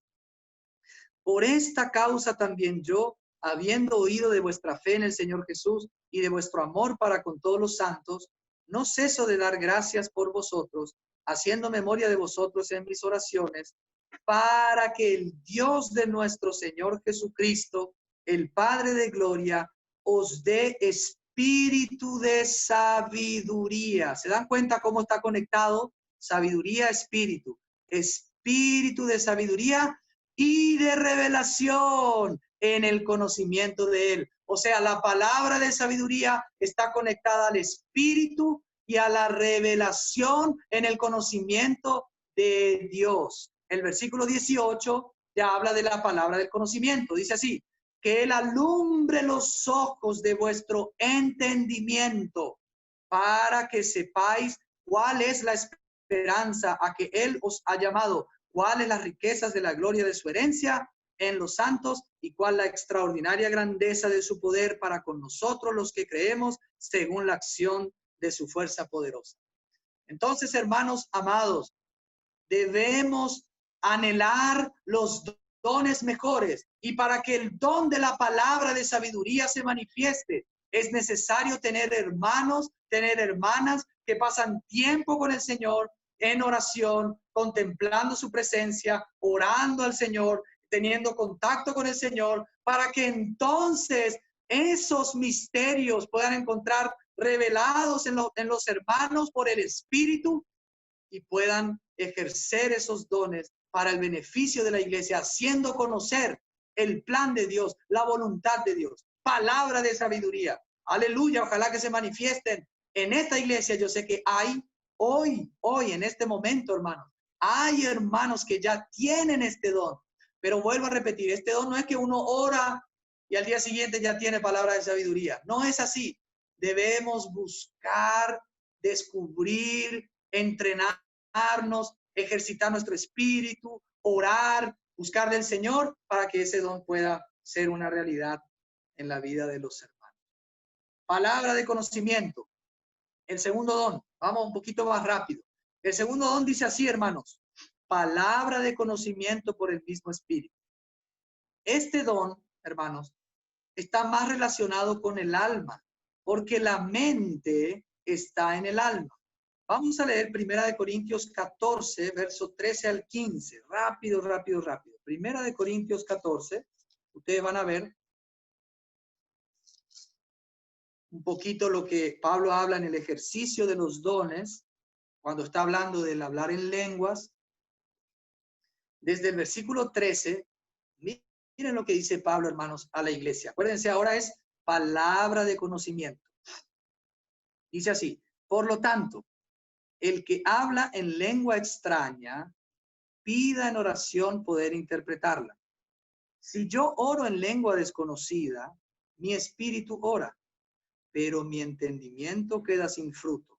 por esta causa también yo, habiendo oído de vuestra fe en el Señor Jesús y de vuestro amor para con todos los santos, no ceso de dar gracias por vosotros, haciendo memoria de vosotros en mis oraciones, para que el Dios de nuestro Señor Jesucristo, el Padre de gloria, os dé espíritu de sabiduría. ¿Se dan cuenta cómo está conectado? Sabiduría, espíritu. Espíritu de sabiduría y de revelación en el conocimiento de Él. O sea, la palabra de sabiduría está conectada al espíritu y a la revelación en el conocimiento de Dios. El versículo 18 ya habla de la palabra del conocimiento. Dice así: que Él alumbre los ojos de vuestro entendimiento para que sepáis cuál es la esperanza a que Él os ha llamado, cuáles las riquezas de la gloria de su herencia en los santos y cuál la extraordinaria grandeza de su poder para con nosotros los que creemos según la acción de su fuerza poderosa. Entonces, hermanos amados, debemos anhelar los dones mejores, y para que el don de la palabra de sabiduría se manifieste, es necesario tener hermanos, tener hermanas que pasan tiempo con el Señor en oración, contemplando su presencia, orando al Señor, teniendo contacto con el Señor, para que entonces esos misterios puedan encontrar revelados en los hermanos por el Espíritu y puedan ejercer esos dones para el beneficio de la iglesia, haciendo conocer el plan de Dios, la voluntad de Dios, palabra de sabiduría. Aleluya, ojalá que se manifiesten en esta iglesia. Yo sé que hay hoy, en este momento, hermanos, hay hermanos que ya tienen este don, pero vuelvo a repetir, este don no es que uno ora y al día siguiente ya tiene palabra de sabiduría. No es así. Debemos buscar, descubrir, entrenarnos, ejercitar nuestro espíritu, orar, buscar del Señor para que ese don pueda ser una realidad en la vida de los hermanos. Palabra de conocimiento. El segundo don. Vamos un poquito más rápido. El segundo don dice así, hermanos: palabra de conocimiento por el mismo Espíritu. Este don, hermanos, está más relacionado con el alma, porque la mente está en el alma. Vamos a leer 1 Corintios 14, verso 13 al 15. Rápido, rápido, rápido. 1 Corintios 14. Ustedes van a ver un poquito lo que Pablo habla en el ejercicio de los dones, cuando está hablando del hablar en lenguas. Desde el versículo 13, miren lo que dice Pablo, hermanos, a la iglesia. Acuérdense, ahora es palabra de conocimiento. Dice así: por lo tanto, el que habla en lengua extraña, pida en oración poder interpretarla. Si yo oro en lengua desconocida, mi espíritu ora, pero mi entendimiento queda sin fruto.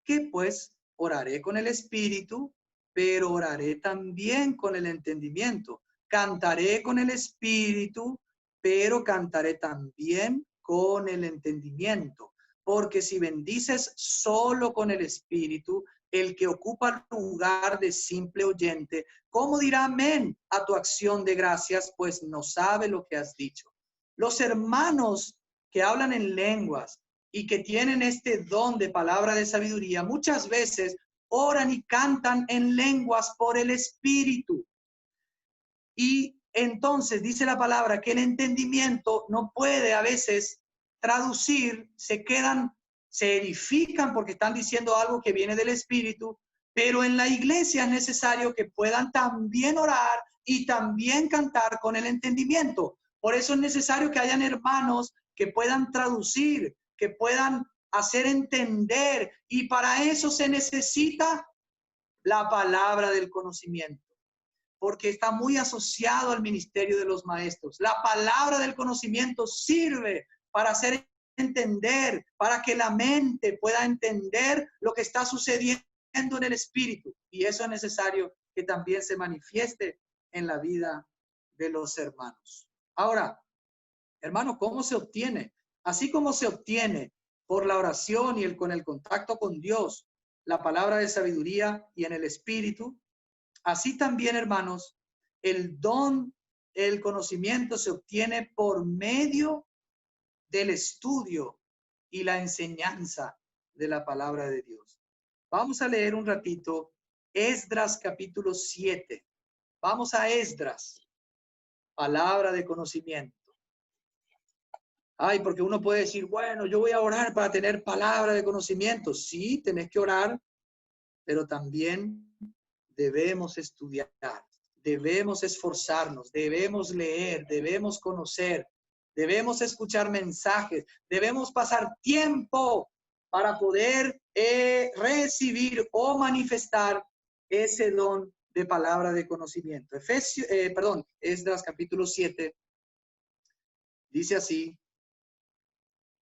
¿Qué pues? Oraré con el espíritu, pero oraré también con el entendimiento. Cantaré con el espíritu, pero cantaré también con el entendimiento. Porque si bendices solo con el espíritu, el que ocupa el lugar de simple oyente, ¿cómo dirá amén a tu acción de gracias? Pues no sabe lo que has dicho. Los hermanos que hablan en lenguas y que tienen este don de palabra de sabiduría, muchas veces oran y cantan en lenguas por el Espíritu. Y entonces dice la palabra que el entendimiento no puede a veces traducir, se edifican porque están diciendo algo que viene del Espíritu, pero en la iglesia es necesario que puedan también orar y también cantar con el entendimiento. Por eso es necesario que hayan hermanos que puedan traducir, que puedan hacer entender, y para eso se necesita la palabra del conocimiento, porque está muy asociado al ministerio de los maestros. La palabra del conocimiento sirve para hacer entender, para que la mente pueda entender lo que está sucediendo en el espíritu, y eso es necesario que también se manifieste en la vida de los hermanos. Ahora, hermano, ¿cómo se obtiene? Así como se obtiene por la oración y con el contacto con Dios, la palabra de sabiduría y en el Espíritu, así también, hermanos, el don, el conocimiento se obtiene por medio del estudio y la enseñanza de la palabra de Dios. Vamos a leer un ratito Esdras capítulo 7. Vamos a Esdras, palabra de conocimiento. Ay, porque uno puede decir, bueno, yo voy a orar para tener palabra de conocimiento. Sí, tenés que orar, pero también debemos estudiar, debemos esforzarnos, debemos leer, debemos conocer, debemos escuchar mensajes, debemos pasar tiempo para poder recibir o manifestar ese don de palabra de conocimiento. Esdras capítulo 7 dice así,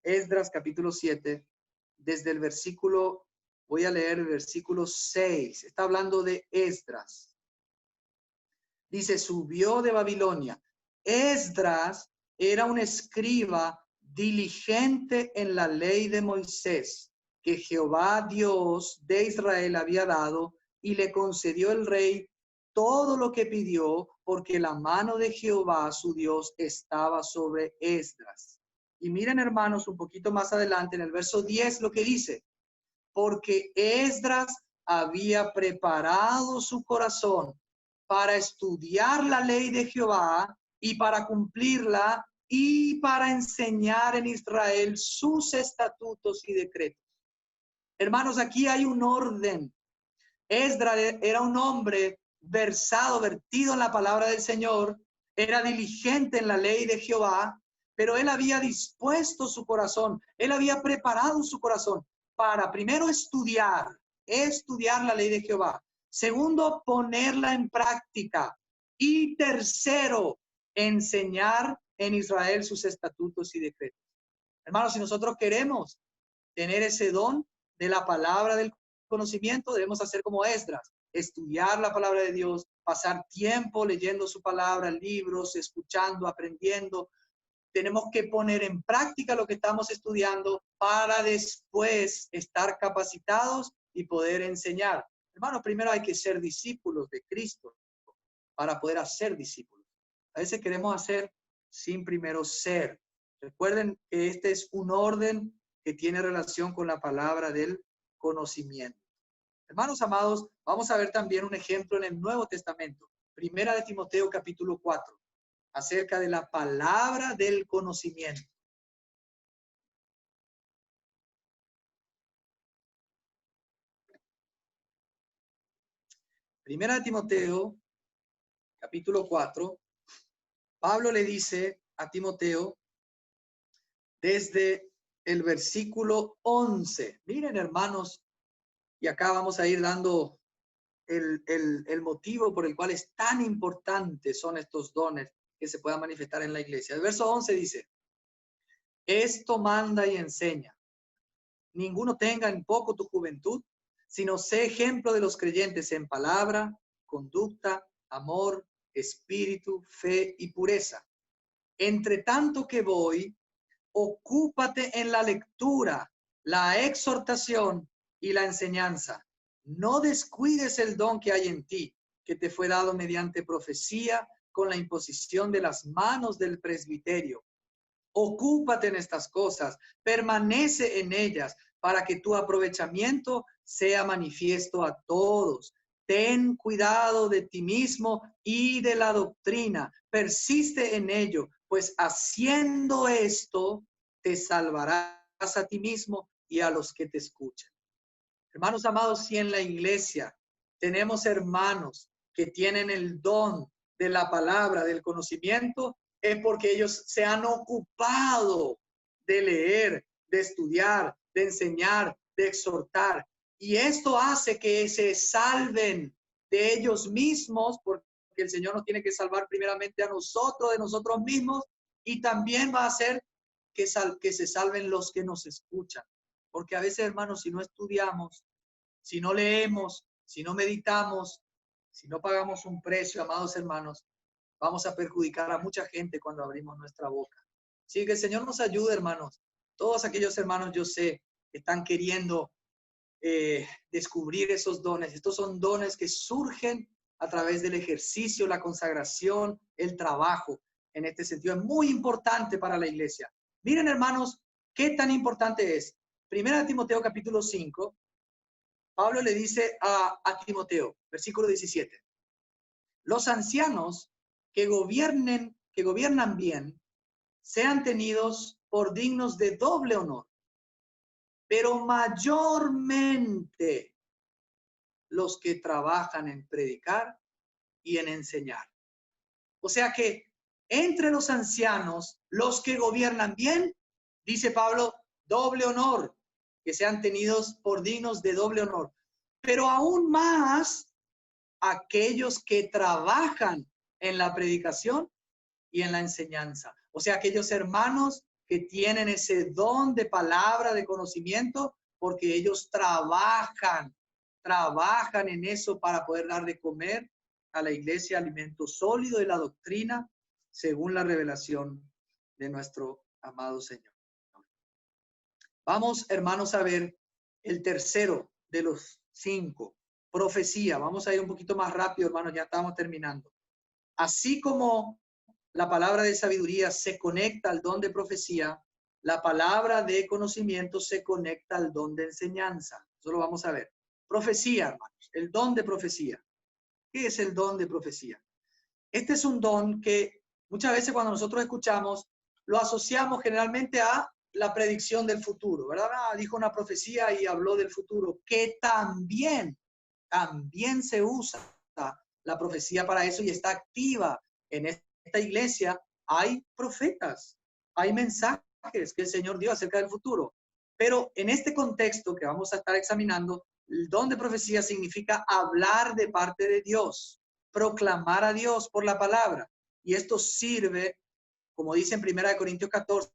Esdras capítulo 7, desde el versículo, voy a leer el versículo 6, está hablando de Esdras. Dice, subió de Babilonia. Esdras era un escriba diligente en la ley de Moisés, que Jehová Dios de Israel había dado, y le concedió el rey todo lo que pidió, porque la mano de Jehová su Dios estaba sobre Esdras. Y miren, hermanos, un poquito más adelante en el verso 10 lo que dice, porque Esdras había preparado su corazón para estudiar la ley de Jehová y para cumplirla y para enseñar en Israel sus estatutos y decretos. Hermanos, aquí hay un orden. Esdras era un hombre vertido en la palabra del Señor, era diligente en la ley de Jehová, pero él había dispuesto su corazón, él había preparado su corazón para primero estudiar la ley de Jehová, segundo, ponerla en práctica y tercero, enseñar en Israel sus estatutos y decretos. Hermanos, si nosotros queremos tener ese don de la palabra del conocimiento, debemos hacer como Esdras, estudiar la palabra de Dios, pasar tiempo leyendo su palabra, libros, escuchando, aprendiendo. Tenemos que poner en práctica lo que estamos estudiando para después estar capacitados y poder enseñar. Hermanos, primero hay que ser discípulos de Cristo para poder hacer discípulos. A veces queremos hacer sin primero ser. Recuerden que este es un orden que tiene relación con la palabra del conocimiento. Hermanos amados, vamos a ver también un ejemplo en el Nuevo Testamento. Primera de Timoteo capítulo 4, acerca de la palabra del conocimiento. Primera de Timoteo capítulo 4, Pablo le dice a Timoteo desde el versículo 11. Miren, hermanos, y acá vamos a ir dando el motivo por el cual es tan importante son estos dones que se puedan manifestar en la iglesia. El verso 11 dice, esto manda y enseña. Ninguno tenga en poco tu juventud, sino sé ejemplo de los creyentes en palabra, conducta, amor, espíritu, fe y pureza. Entre tanto que voy, ocúpate en la lectura, la exhortación y la enseñanza. No descuides el don que hay en ti, que te fue dado mediante profecía con la imposición de las manos del presbiterio. Ocúpate en estas cosas, permanece en ellas, para que tu aprovechamiento sea manifiesto a todos. Ten cuidado de ti mismo y de la doctrina. Persiste en ello, pues haciendo esto te salvarás a ti mismo y a los que te escuchan. Hermanos amados, si en la iglesia tenemos hermanos que tienen el don de la palabra, del conocimiento, es porque ellos se han ocupado de leer, de estudiar, de enseñar, de exhortar. Y esto hace que se salven de ellos mismos, porque el Señor nos tiene que salvar primeramente a nosotros, de nosotros mismos, y también va a hacer que se salven los que nos escuchan. Porque a veces, hermanos, si no estudiamos, si no leemos, si no meditamos, si no pagamos un precio, amados hermanos, vamos a perjudicar a mucha gente cuando abrimos nuestra boca. Así que el Señor nos ayude, hermanos. Todos aquellos hermanos, yo sé, están queriendo descubrir esos dones. Estos son dones que surgen a través del ejercicio, la consagración, el trabajo. En este sentido, es muy importante para la iglesia. Miren, hermanos, qué tan importante es. Primera de Timoteo, capítulo 5, Pablo le dice a Timoteo, versículo 17, los ancianos que gobiernan bien, sean tenidos por dignos de doble honor, pero mayormente los que trabajan en predicar y en enseñar. O sea que entre los ancianos, los que gobiernan bien, dice Pablo, doble honor, que sean tenidos por dignos de doble honor. Pero aún más aquellos que trabajan en la predicación y en la enseñanza. O sea, aquellos hermanos que tienen ese don de palabra, de conocimiento, porque ellos trabajan en eso para poder dar de comer a la iglesia alimento sólido de la doctrina, según la revelación de nuestro amado Señor. Vamos, hermanos, a ver el tercero de los 5, profecía. Vamos a ir un poquito más rápido, hermanos, ya estamos terminando. Así como la palabra de sabiduría se conecta al don de profecía, la palabra de conocimiento se conecta al don de enseñanza. Eso lo vamos a ver. Profecía, hermanos, el don de profecía. ¿Qué es el don de profecía? Este es un don que muchas veces cuando nosotros escuchamos, lo asociamos generalmente a la predicción del futuro, ¿verdad? Dijo una profecía y habló del futuro, que también se usa la profecía para eso y está activa en esta iglesia. Hay profetas, hay mensajes que el Señor dio acerca del futuro. Pero en este contexto que vamos a estar examinando, el don de profecía significa hablar de parte de Dios, proclamar a Dios por la palabra. Y esto sirve, como dice en 1 Corintios 14,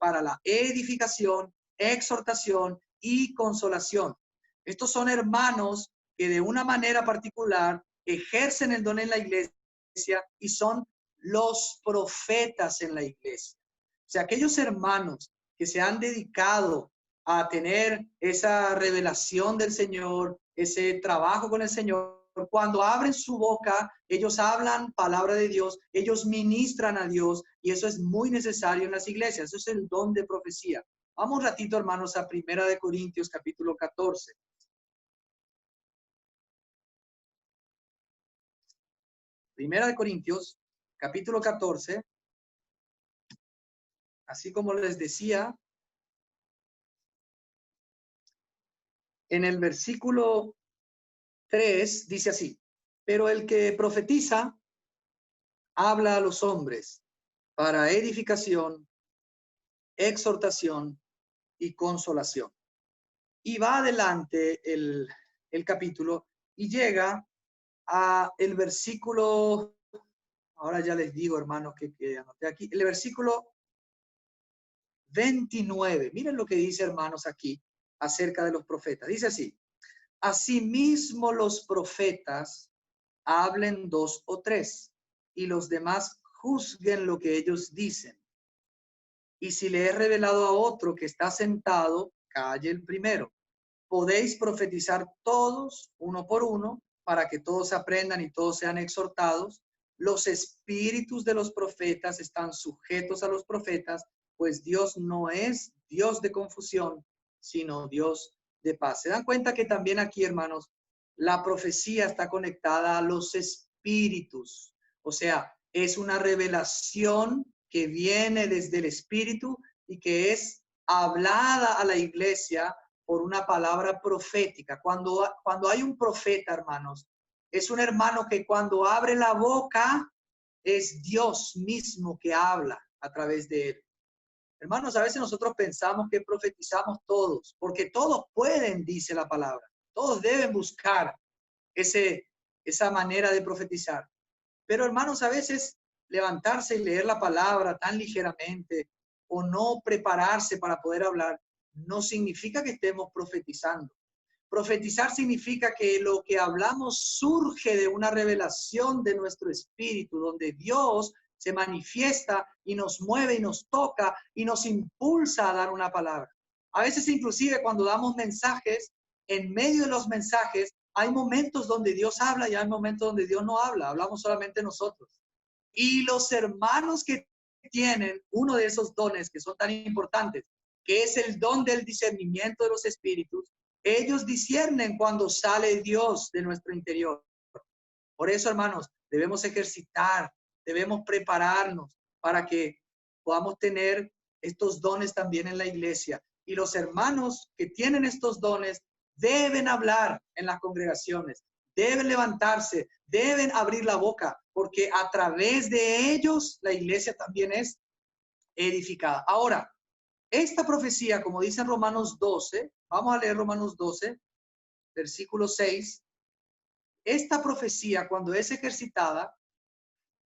para la edificación, exhortación y consolación. Estos son hermanos que de una manera particular ejercen el don en la iglesia y son los profetas en la iglesia. O sea, aquellos hermanos que se han dedicado a tener esa revelación del Señor, ese trabajo con el Señor, cuando abren su boca, ellos hablan palabra de Dios, ellos ministran a Dios, y eso es muy necesario en las iglesias. Eso es el don de profecía. Vamos un ratito, hermanos, a 1 Corintios, capítulo 14. Primera de Corintios, capítulo 14. Así como les decía, en el versículo 3 dice así: pero el que profetiza habla a los hombres para edificación, exhortación y consolación. Y va adelante el capítulo y llega a el versículo, ahora ya les digo, hermanos, que anoté aquí, el versículo 29. Miren lo que dice, hermanos, aquí acerca de los profetas. Dice así: asimismo los profetas hablen 2 o 3, y los demás juzguen lo que ellos dicen. Y si le he revelado a otro que está sentado, calle el primero. Podéis profetizar todos, uno por uno, para que todos aprendan y todos sean exhortados. Los espíritus de los profetas están sujetos a los profetas, pues Dios no es Dios de confusión, sino Dios de paz. ¿Se dan cuenta que también aquí, hermanos, la profecía está conectada a los espíritus? O sea, es una revelación que viene desde el espíritu y que es hablada a la iglesia por una palabra profética. Cuando hay un profeta, hermanos, es un hermano que cuando abre la boca es Dios mismo que habla a través de él. Hermanos, a veces nosotros pensamos que profetizamos todos, porque todos pueden, dice la palabra. Todos deben buscar esa manera de profetizar. Pero, hermanos, a veces levantarse y leer la palabra tan ligeramente o no prepararse para poder hablar no significa que estemos profetizando. Profetizar significa que lo que hablamos surge de una revelación de nuestro espíritu, donde Dios se manifiesta y nos mueve y nos toca y nos impulsa a dar una palabra. A veces inclusive cuando damos mensajes, en medio de los mensajes hay momentos donde Dios habla y hay momentos donde Dios no habla, hablamos solamente nosotros. Y los hermanos que tienen uno de esos dones que son tan importantes, que es el don del discernimiento de los espíritus, ellos disciernen cuando sale Dios de nuestro interior. Por eso, hermanos, debemos ejercitar, debemos prepararnos para que podamos tener estos dones también en la iglesia. Y los hermanos que tienen estos dones deben hablar en las congregaciones, deben levantarse, deben abrir la boca, porque a través de ellos la iglesia también es edificada. Ahora, esta profecía, como dice en Romanos 12, vamos a leer Romanos 12, versículo 6. Esta profecía, cuando es ejercitada,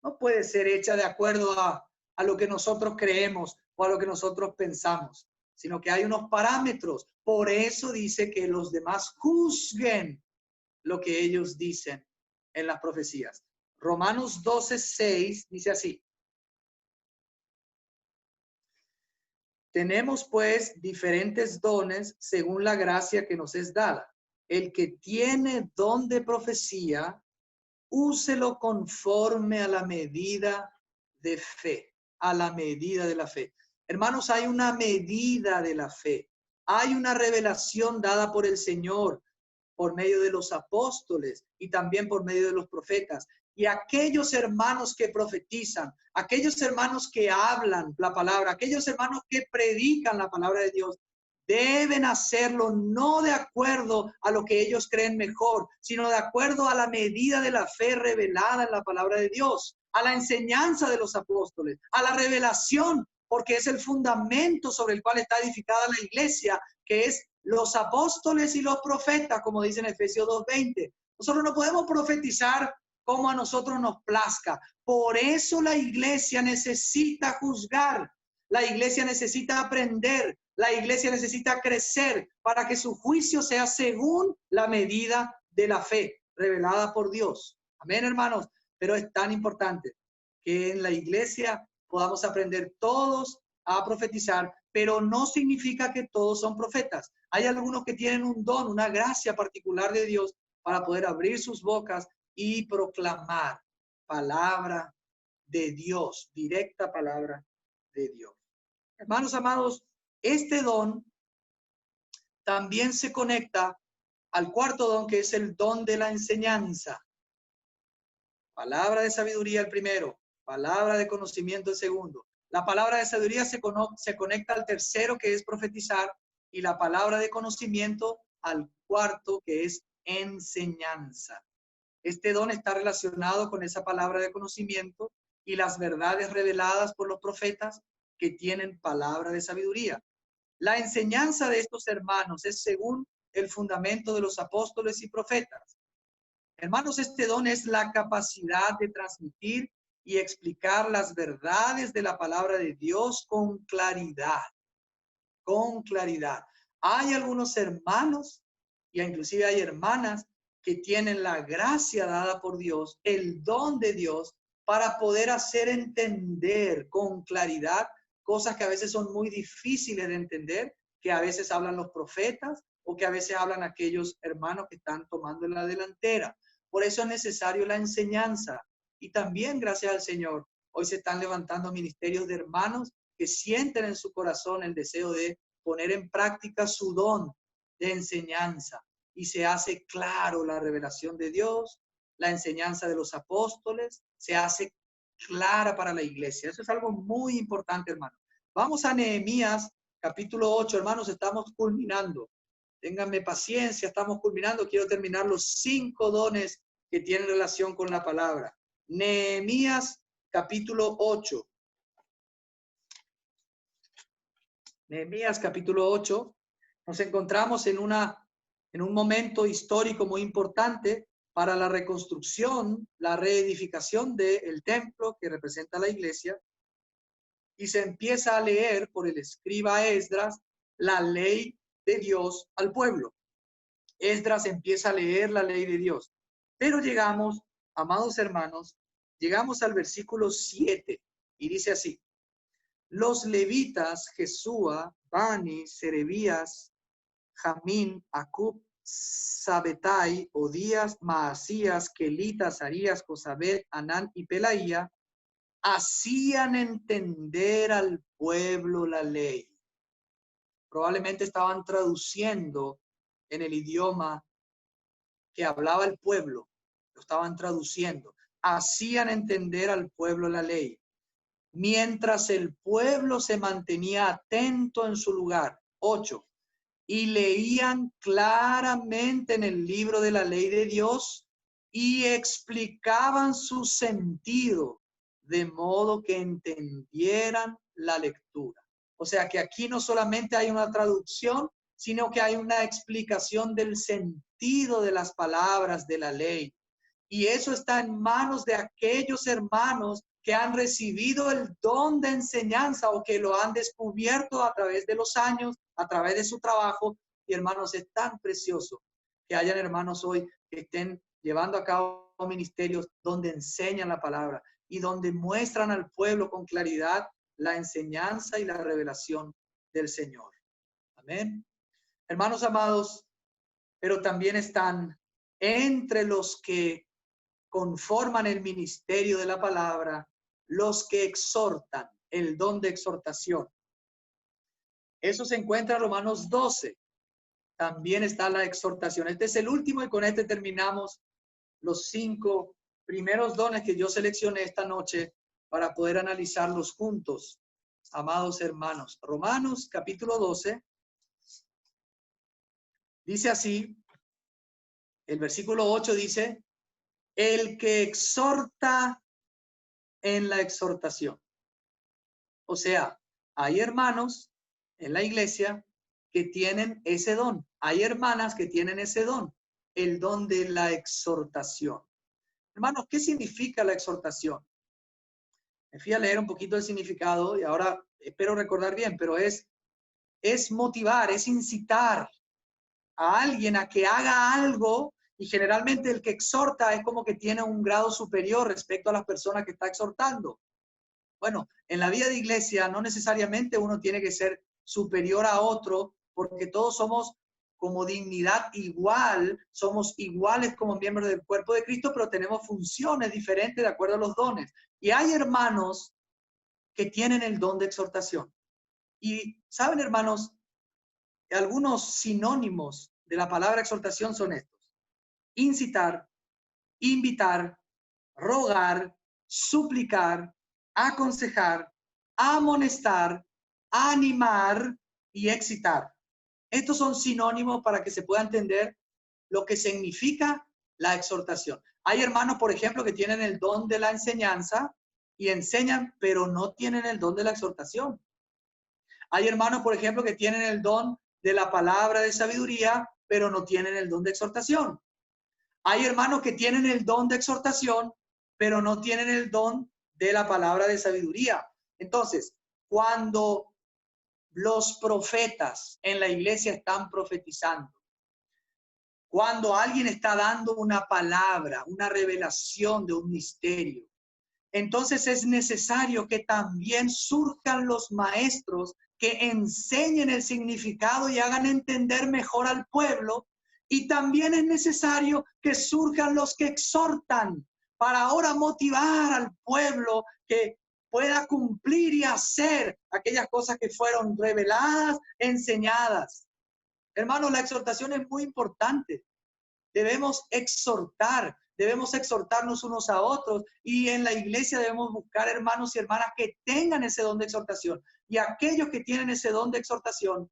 no puede ser hecha de acuerdo a lo que nosotros creemos o a lo que nosotros pensamos, sino que hay unos parámetros. Por eso dice que los demás juzguen lo que ellos dicen en las profecías. Romanos 12, 6 dice así. Tenemos pues diferentes dones según la gracia que nos es dada. El que tiene don de profecía, úselo conforme a la medida de fe, a la medida de la fe. Hermanos, hay una medida de la fe. Hay una revelación dada por el Señor, por medio de los apóstoles y también por medio de los profetas. Y aquellos hermanos que profetizan, aquellos hermanos que hablan la palabra, aquellos hermanos que predican la palabra de Dios, deben hacerlo no de acuerdo a lo que ellos creen mejor, sino de acuerdo a la medida de la fe revelada en la palabra de Dios, a la enseñanza de los apóstoles, a la revelación, porque es el fundamento sobre el cual está edificada la iglesia, que es los apóstoles y los profetas, como dice en Efesios 2:20. Nosotros no podemos profetizar como a nosotros nos plazca. Por eso la iglesia necesita juzgar, la iglesia necesita aprender, la iglesia necesita crecer para que su juicio sea según la medida de la fe revelada por Dios. Amén, hermanos. Pero es tan importante que en la iglesia podamos aprender todos a profetizar, pero no significa que todos son profetas. Hay algunos que tienen un don, una gracia particular de Dios para poder abrir sus bocas y proclamar palabra de Dios, directa palabra de Dios. Hermanos amados, este don también se conecta al cuarto don, que es el don de la enseñanza. Palabra de sabiduría el primero, palabra de conocimiento el segundo. La palabra de sabiduría se conecta al tercero, que es profetizar, y la palabra de conocimiento al cuarto, que es enseñanza. Este don está relacionado con esa palabra de conocimiento y las verdades reveladas por los profetas que tienen palabra de sabiduría. La enseñanza de estos hermanos es según el fundamento de los apóstoles y profetas. Hermanos, este don es la capacidad de transmitir y explicar las verdades de la palabra de Dios con claridad. Con claridad. Hay algunos hermanos y inclusive hay hermanas que tienen la gracia dada por Dios, el don de Dios, para poder hacer entender con claridad cosas que a veces son muy difíciles de entender, que a veces hablan los profetas o que a veces hablan aquellos hermanos que están tomando la delantera. Por eso es necesario la enseñanza. Y también, gracias al Señor, hoy se están levantando ministerios de hermanos que sienten en su corazón el deseo de poner en práctica su don de enseñanza. Y se hace claro la revelación de Dios, la enseñanza de los apóstoles, se hace clara para la iglesia. Eso es algo muy importante, hermano. Vamos a Nehemías, capítulo 8, hermanos, estamos culminando. Ténganme paciencia, estamos culminando. Quiero terminar los 5 dones que tienen relación con la palabra. Nehemías, capítulo 8. Nehemías, capítulo 8. Nos encontramos en un momento histórico muy importante para la reconstrucción, la reedificación del templo que representa la iglesia. Y se empieza a leer por el escriba Esdras la ley de Dios al pueblo. Esdras empieza a leer la ley de Dios. Pero llegamos, amados hermanos, llegamos al versículo 7 y dice así: los levitas, Jesúa, Bani, Serebías, Jamín, Acub, Sabetai, Odías, Maasías, Kelitas, Arías, Josabed, Anán y Pelaía, hacían entender al pueblo la ley. Probablemente estaban traduciendo en el idioma que hablaba el pueblo, lo estaban traduciendo. Hacían entender al pueblo la ley, mientras el pueblo se mantenía atento en su lugar. 8. Y leían claramente en el libro de la ley de Dios y explicaban su sentido, de modo que entendieran la lectura. O sea que aquí no solamente hay una traducción, sino que hay una explicación del sentido de las palabras de la ley. Y eso está en manos de aquellos hermanos que han recibido el don de enseñanza o que lo han descubierto a través de los años, a través de su trabajo. Y hermanos, es tan precioso que hayan hermanos hoy que estén llevando a cabo ministerios donde enseñan la palabra y donde muestran al pueblo con claridad la enseñanza y la revelación del Señor. Amén. Hermanos amados, pero también están entre los que conforman el ministerio de la palabra los que exhortan, el don de exhortación. Eso se encuentra en Romanos 12. También está la exhortación. Este es el último y con este terminamos los 5 primeros dones que yo seleccioné esta noche para poder analizarlos juntos, amados hermanos. Romanos capítulo 12 dice así, el versículo 8 dice: el que exhorta en la exhortación. O sea, hay hermanos en la iglesia que tienen ese don. Hay hermanas que tienen ese don, el don de la exhortación. Hermanos, ¿qué significa la exhortación? Me fui a leer un poquito el significado y ahora espero recordar bien, pero es motivar, es incitar a alguien a que haga algo, y generalmente el que exhorta es como que tiene un grado superior respecto a las personas que está exhortando. Bueno, en la vida de iglesia no necesariamente uno tiene que ser superior a otro, porque todos somos como dignidad igual, somos iguales como miembros del cuerpo de Cristo, pero tenemos funciones diferentes de acuerdo a los dones. Y hay hermanos que tienen el don de exhortación. Y saben, hermanos, algunos sinónimos de la palabra exhortación son estos: incitar, invitar, rogar, suplicar, aconsejar, amonestar, animar y excitar. Estos son sinónimos para que se pueda entender lo que significa la exhortación. Hay hermanos, por ejemplo, que tienen el don de la enseñanza y enseñan, pero no tienen el don de la exhortación. Hay hermanos, por ejemplo, que tienen el don de la palabra de sabiduría, pero no tienen el don de exhortación. Hay hermanos que tienen el don de exhortación, pero no tienen el don de la palabra de sabiduría. Entonces, cuando los profetas en la iglesia están profetizando, cuando alguien está dando una palabra, una revelación de un misterio, entonces es necesario que también surjan los maestros que enseñen el significado y hagan entender mejor al pueblo. Y también es necesario que surjan los que exhortan para ahora motivar al pueblo que pueda cumplir y hacer aquellas cosas que fueron reveladas, enseñadas. Hermanos, la exhortación es muy importante. Debemos exhortarnos unos a otros, y en la iglesia debemos buscar hermanos y hermanas que tengan ese don de exhortación. Y aquellos que tienen ese don de exhortación,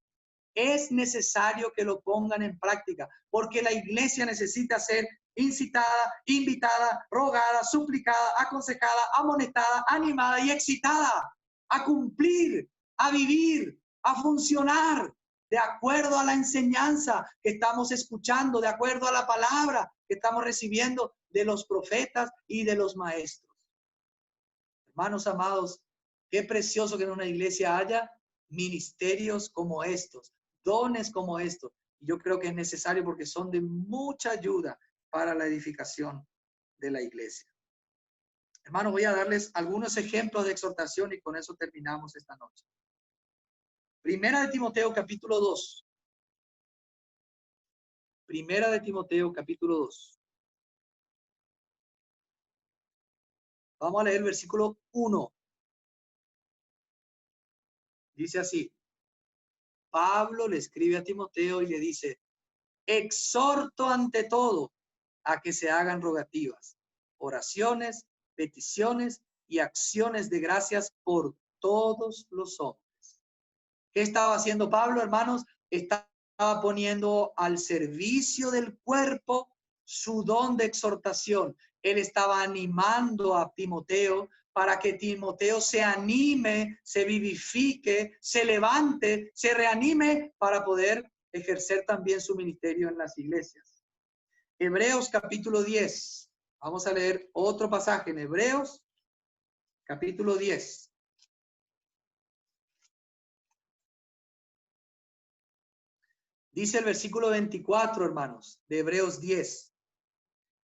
es necesario que lo pongan en práctica, porque la iglesia necesita ser incitada, invitada, rogada, suplicada, aconsejada, amonestada, animada y excitada a cumplir, a vivir, a funcionar de acuerdo a la enseñanza que estamos escuchando, de acuerdo a la palabra que estamos recibiendo de los profetas y de los maestros. Hermanos amados, qué precioso que en una iglesia haya ministerios como estos, dones como estos. Yo creo que es necesario porque son de mucha ayuda para la edificación de la iglesia. Hermanos, voy a darles algunos ejemplos de exhortación y con eso terminamos esta noche. Primera de Timoteo, capítulo 2. Primera de Timoteo, capítulo 2. Vamos a leer el versículo 1. Dice así. Pablo le escribe a Timoteo y le dice, exhorto ante todo a que se hagan rogativas, oraciones, peticiones y acciones de gracias por todos los hombres. ¿Qué estaba haciendo Pablo, hermanos? Estaba poniendo al servicio del cuerpo su don de exhortación. Él estaba animando a Timoteo para que Timoteo se anime, se vivifique, se levante, se reanime para poder ejercer también su ministerio en las iglesias. Hebreos capítulo 10. Vamos a leer otro pasaje en Hebreos capítulo 10. Dice el versículo 24, hermanos, de Hebreos 10.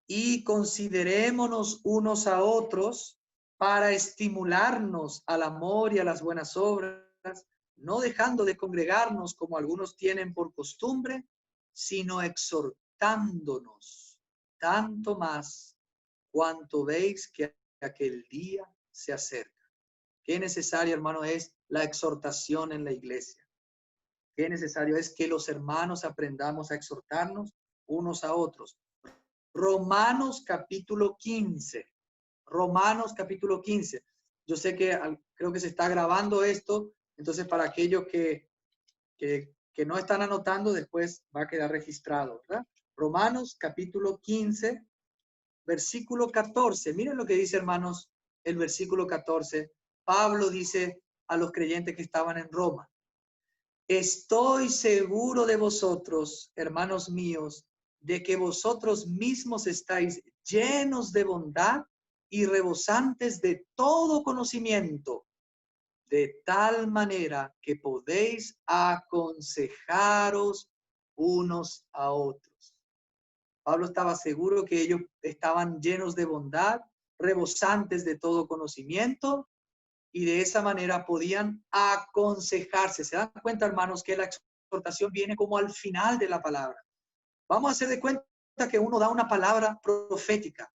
Y considerémonos unos a otros para estimularnos al amor y a las buenas obras, no dejando de congregarnos como algunos tienen por costumbre, sino exhortándonos, tanto más cuanto veis que aquel día se acerca. Qué necesario, hermano, es la exhortación en la iglesia. Qué necesario es que los hermanos aprendamos a exhortarnos unos a otros. Romanos capítulo 15. Romanos capítulo 15. Yo sé que creo que se está grabando esto, entonces para aquellos que no están anotando, después va a quedar registrado, ¿verdad? Romanos capítulo 15, versículo 14. Miren lo que dice, hermanos, el versículo 14. Pablo dice a los creyentes que estaban en Roma, estoy seguro de vosotros, hermanos míos, de que vosotros mismos estáis llenos de bondad y rebosantes de todo conocimiento, de tal manera que podéis aconsejaros unos a otros. Pablo estaba seguro que ellos estaban llenos de bondad, rebosantes de todo conocimiento, y de esa manera podían aconsejarse. ¿Se dan cuenta, hermanos, que la exhortación viene como al final de la palabra? Vamos a hacer de cuenta que uno da una palabra profética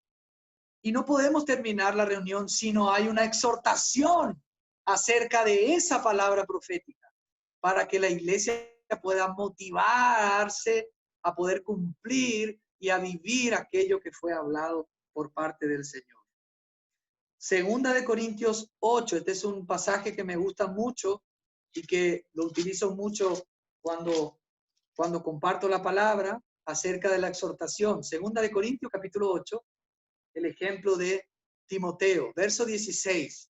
y no podemos terminar la reunión si no hay una exhortación acerca de esa palabra profética para que la iglesia pueda motivarse a poder cumplir y a vivir aquello que fue hablado por parte del Señor. Segunda de Corintios 8, este es un pasaje que me gusta mucho y que lo utilizo mucho cuando comparto la palabra acerca de la exhortación. Segunda de Corintios capítulo 8, el ejemplo de Timoteo, verso 16.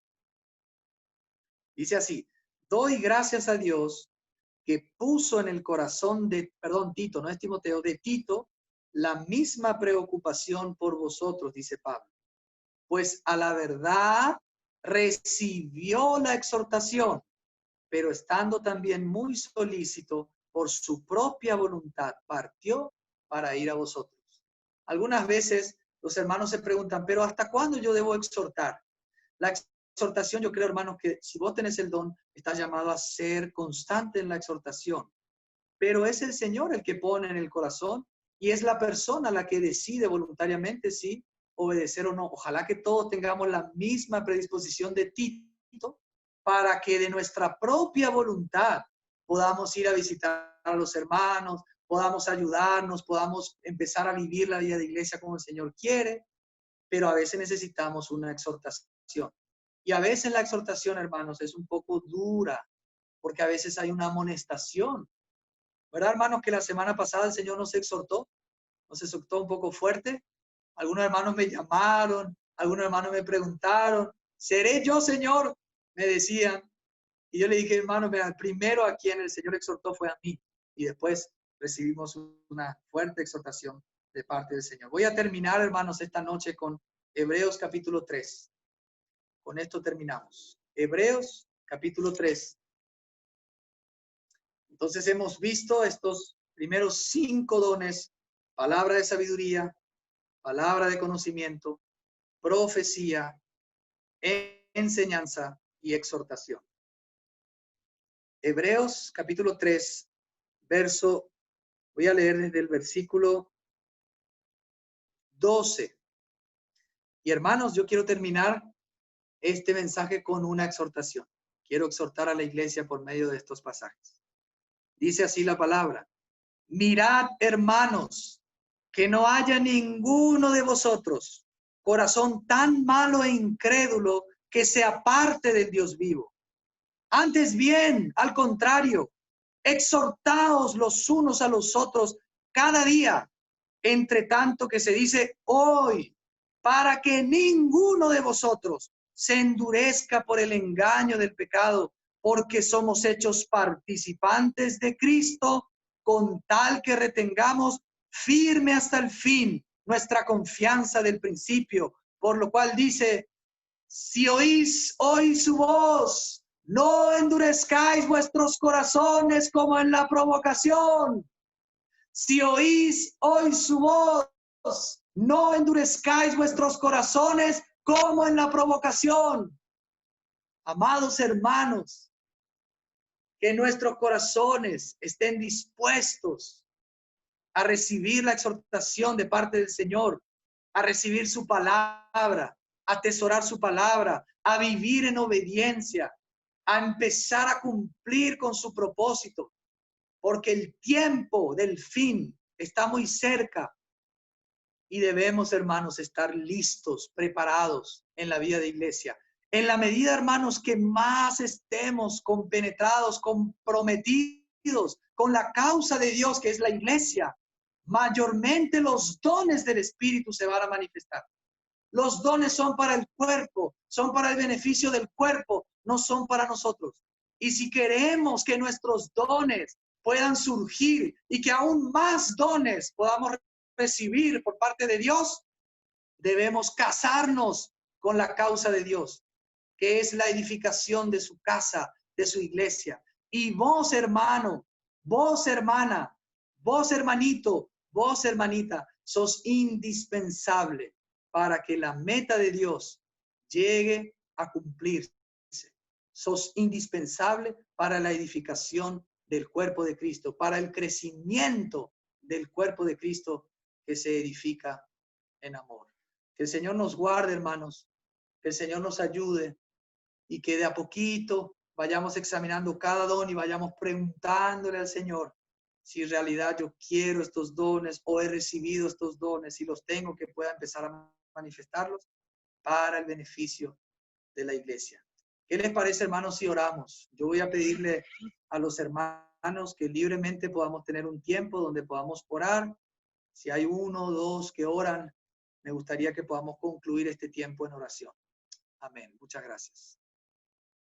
Dice así, doy gracias a Dios que puso en el corazón de, Tito, no es Timoteo, de Tito, la misma preocupación por vosotros, dice Pablo. Pues a la verdad recibió la exhortación, pero estando también muy solícito por su propia voluntad, partió para ir a vosotros. Algunas veces los hermanos se preguntan, pero ¿hasta cuándo yo debo exhortar? La exhortación, yo creo, hermanos, que si vos tenés el don, estás llamado a ser constante en la exhortación. Pero es el Señor el que pone en el corazón y es la persona la que decide voluntariamente si obedecer o no. Ojalá que todos tengamos la misma predisposición de Tito para que de nuestra propia voluntad podamos ir a visitar a los hermanos, podamos ayudarnos, podamos empezar a vivir la vida de iglesia como el Señor quiere, pero a veces necesitamos una exhortación. Y a veces la exhortación, hermanos, es un poco dura, porque a veces hay una amonestación. ¿Verdad, hermanos, que la semana pasada el Señor nos exhortó un poco fuerte? Algunos hermanos me llamaron, algunos hermanos me preguntaron, ¿seré yo, Señor? Me decían. Y yo le dije, hermano, mira, el primero a quien el Señor exhortó fue a mí. Y después recibimos una fuerte exhortación de parte del Señor. Voy a terminar, hermanos, esta noche con Hebreos capítulo 3. Con esto terminamos. Hebreos capítulo 3. Entonces hemos visto estos primeros 5 dones: palabra de sabiduría, palabra de conocimiento, profecía, enseñanza y exhortación. Hebreos capítulo 3, voy a leer desde el versículo 12. Y hermanos, yo quiero terminar este mensaje con una exhortación. Quiero exhortar a la iglesia por medio de estos pasajes. Dice así la palabra: mirad, hermanos, que no haya ninguno de vosotros corazón tan malo e incrédulo que se aparte del Dios vivo. Antes bien, al contrario, exhortaos los unos a los otros cada día, entre tanto que se dice hoy, para que ninguno de vosotros se endurezca por el engaño del pecado, porque somos hechos participantes de Cristo, con tal que retengamos firme hasta el fin nuestra confianza del principio, por lo cual dice: si oís hoy su voz, no endurezcáis vuestros corazones como en la provocación. Si oís hoy su voz, no endurezcáis vuestros corazones como en la provocación. Amados hermanos, que nuestros corazones estén dispuestos a recibir la exhortación de parte del Señor, a recibir su palabra, a atesorar su palabra, a vivir en obediencia, a empezar a cumplir con su propósito, porque el tiempo del fin está muy cerca y debemos, hermanos, estar listos, preparados en la vida de iglesia. En la medida, hermanos, que más estemos compenetrados, comprometidos con la causa de Dios, que es la iglesia, mayormente los dones del Espíritu se van a manifestar. Los dones son para el cuerpo, son para el beneficio del cuerpo, no son para nosotros. Y si queremos que nuestros dones puedan surgir y que aún más dones podamos recibir por parte de Dios, debemos casarnos con la causa de Dios, que es la edificación de su casa, de su iglesia. Y vos, hermano, vos, hermana, vos, hermanito, vos, hermanita, sos indispensable para que la meta de Dios llegue a cumplirse. Sos indispensable para la edificación del cuerpo de Cristo, para el crecimiento del cuerpo de Cristo que se edifica en amor. Que el Señor nos guarde, hermanos, que el Señor nos ayude y que de a poquito vayamos examinando cada don y vayamos preguntándole al Señor si en realidad yo quiero estos dones o he recibido estos dones y los tengo, que pueda empezar a manifestarlos para el beneficio de la iglesia. ¿Qué les parece, hermanos, si oramos? Yo voy a pedirle a los hermanos que libremente podamos tener un tiempo donde podamos orar. Si hay uno o dos que oran, me gustaría que podamos concluir este tiempo en oración. Amén. Muchas gracias.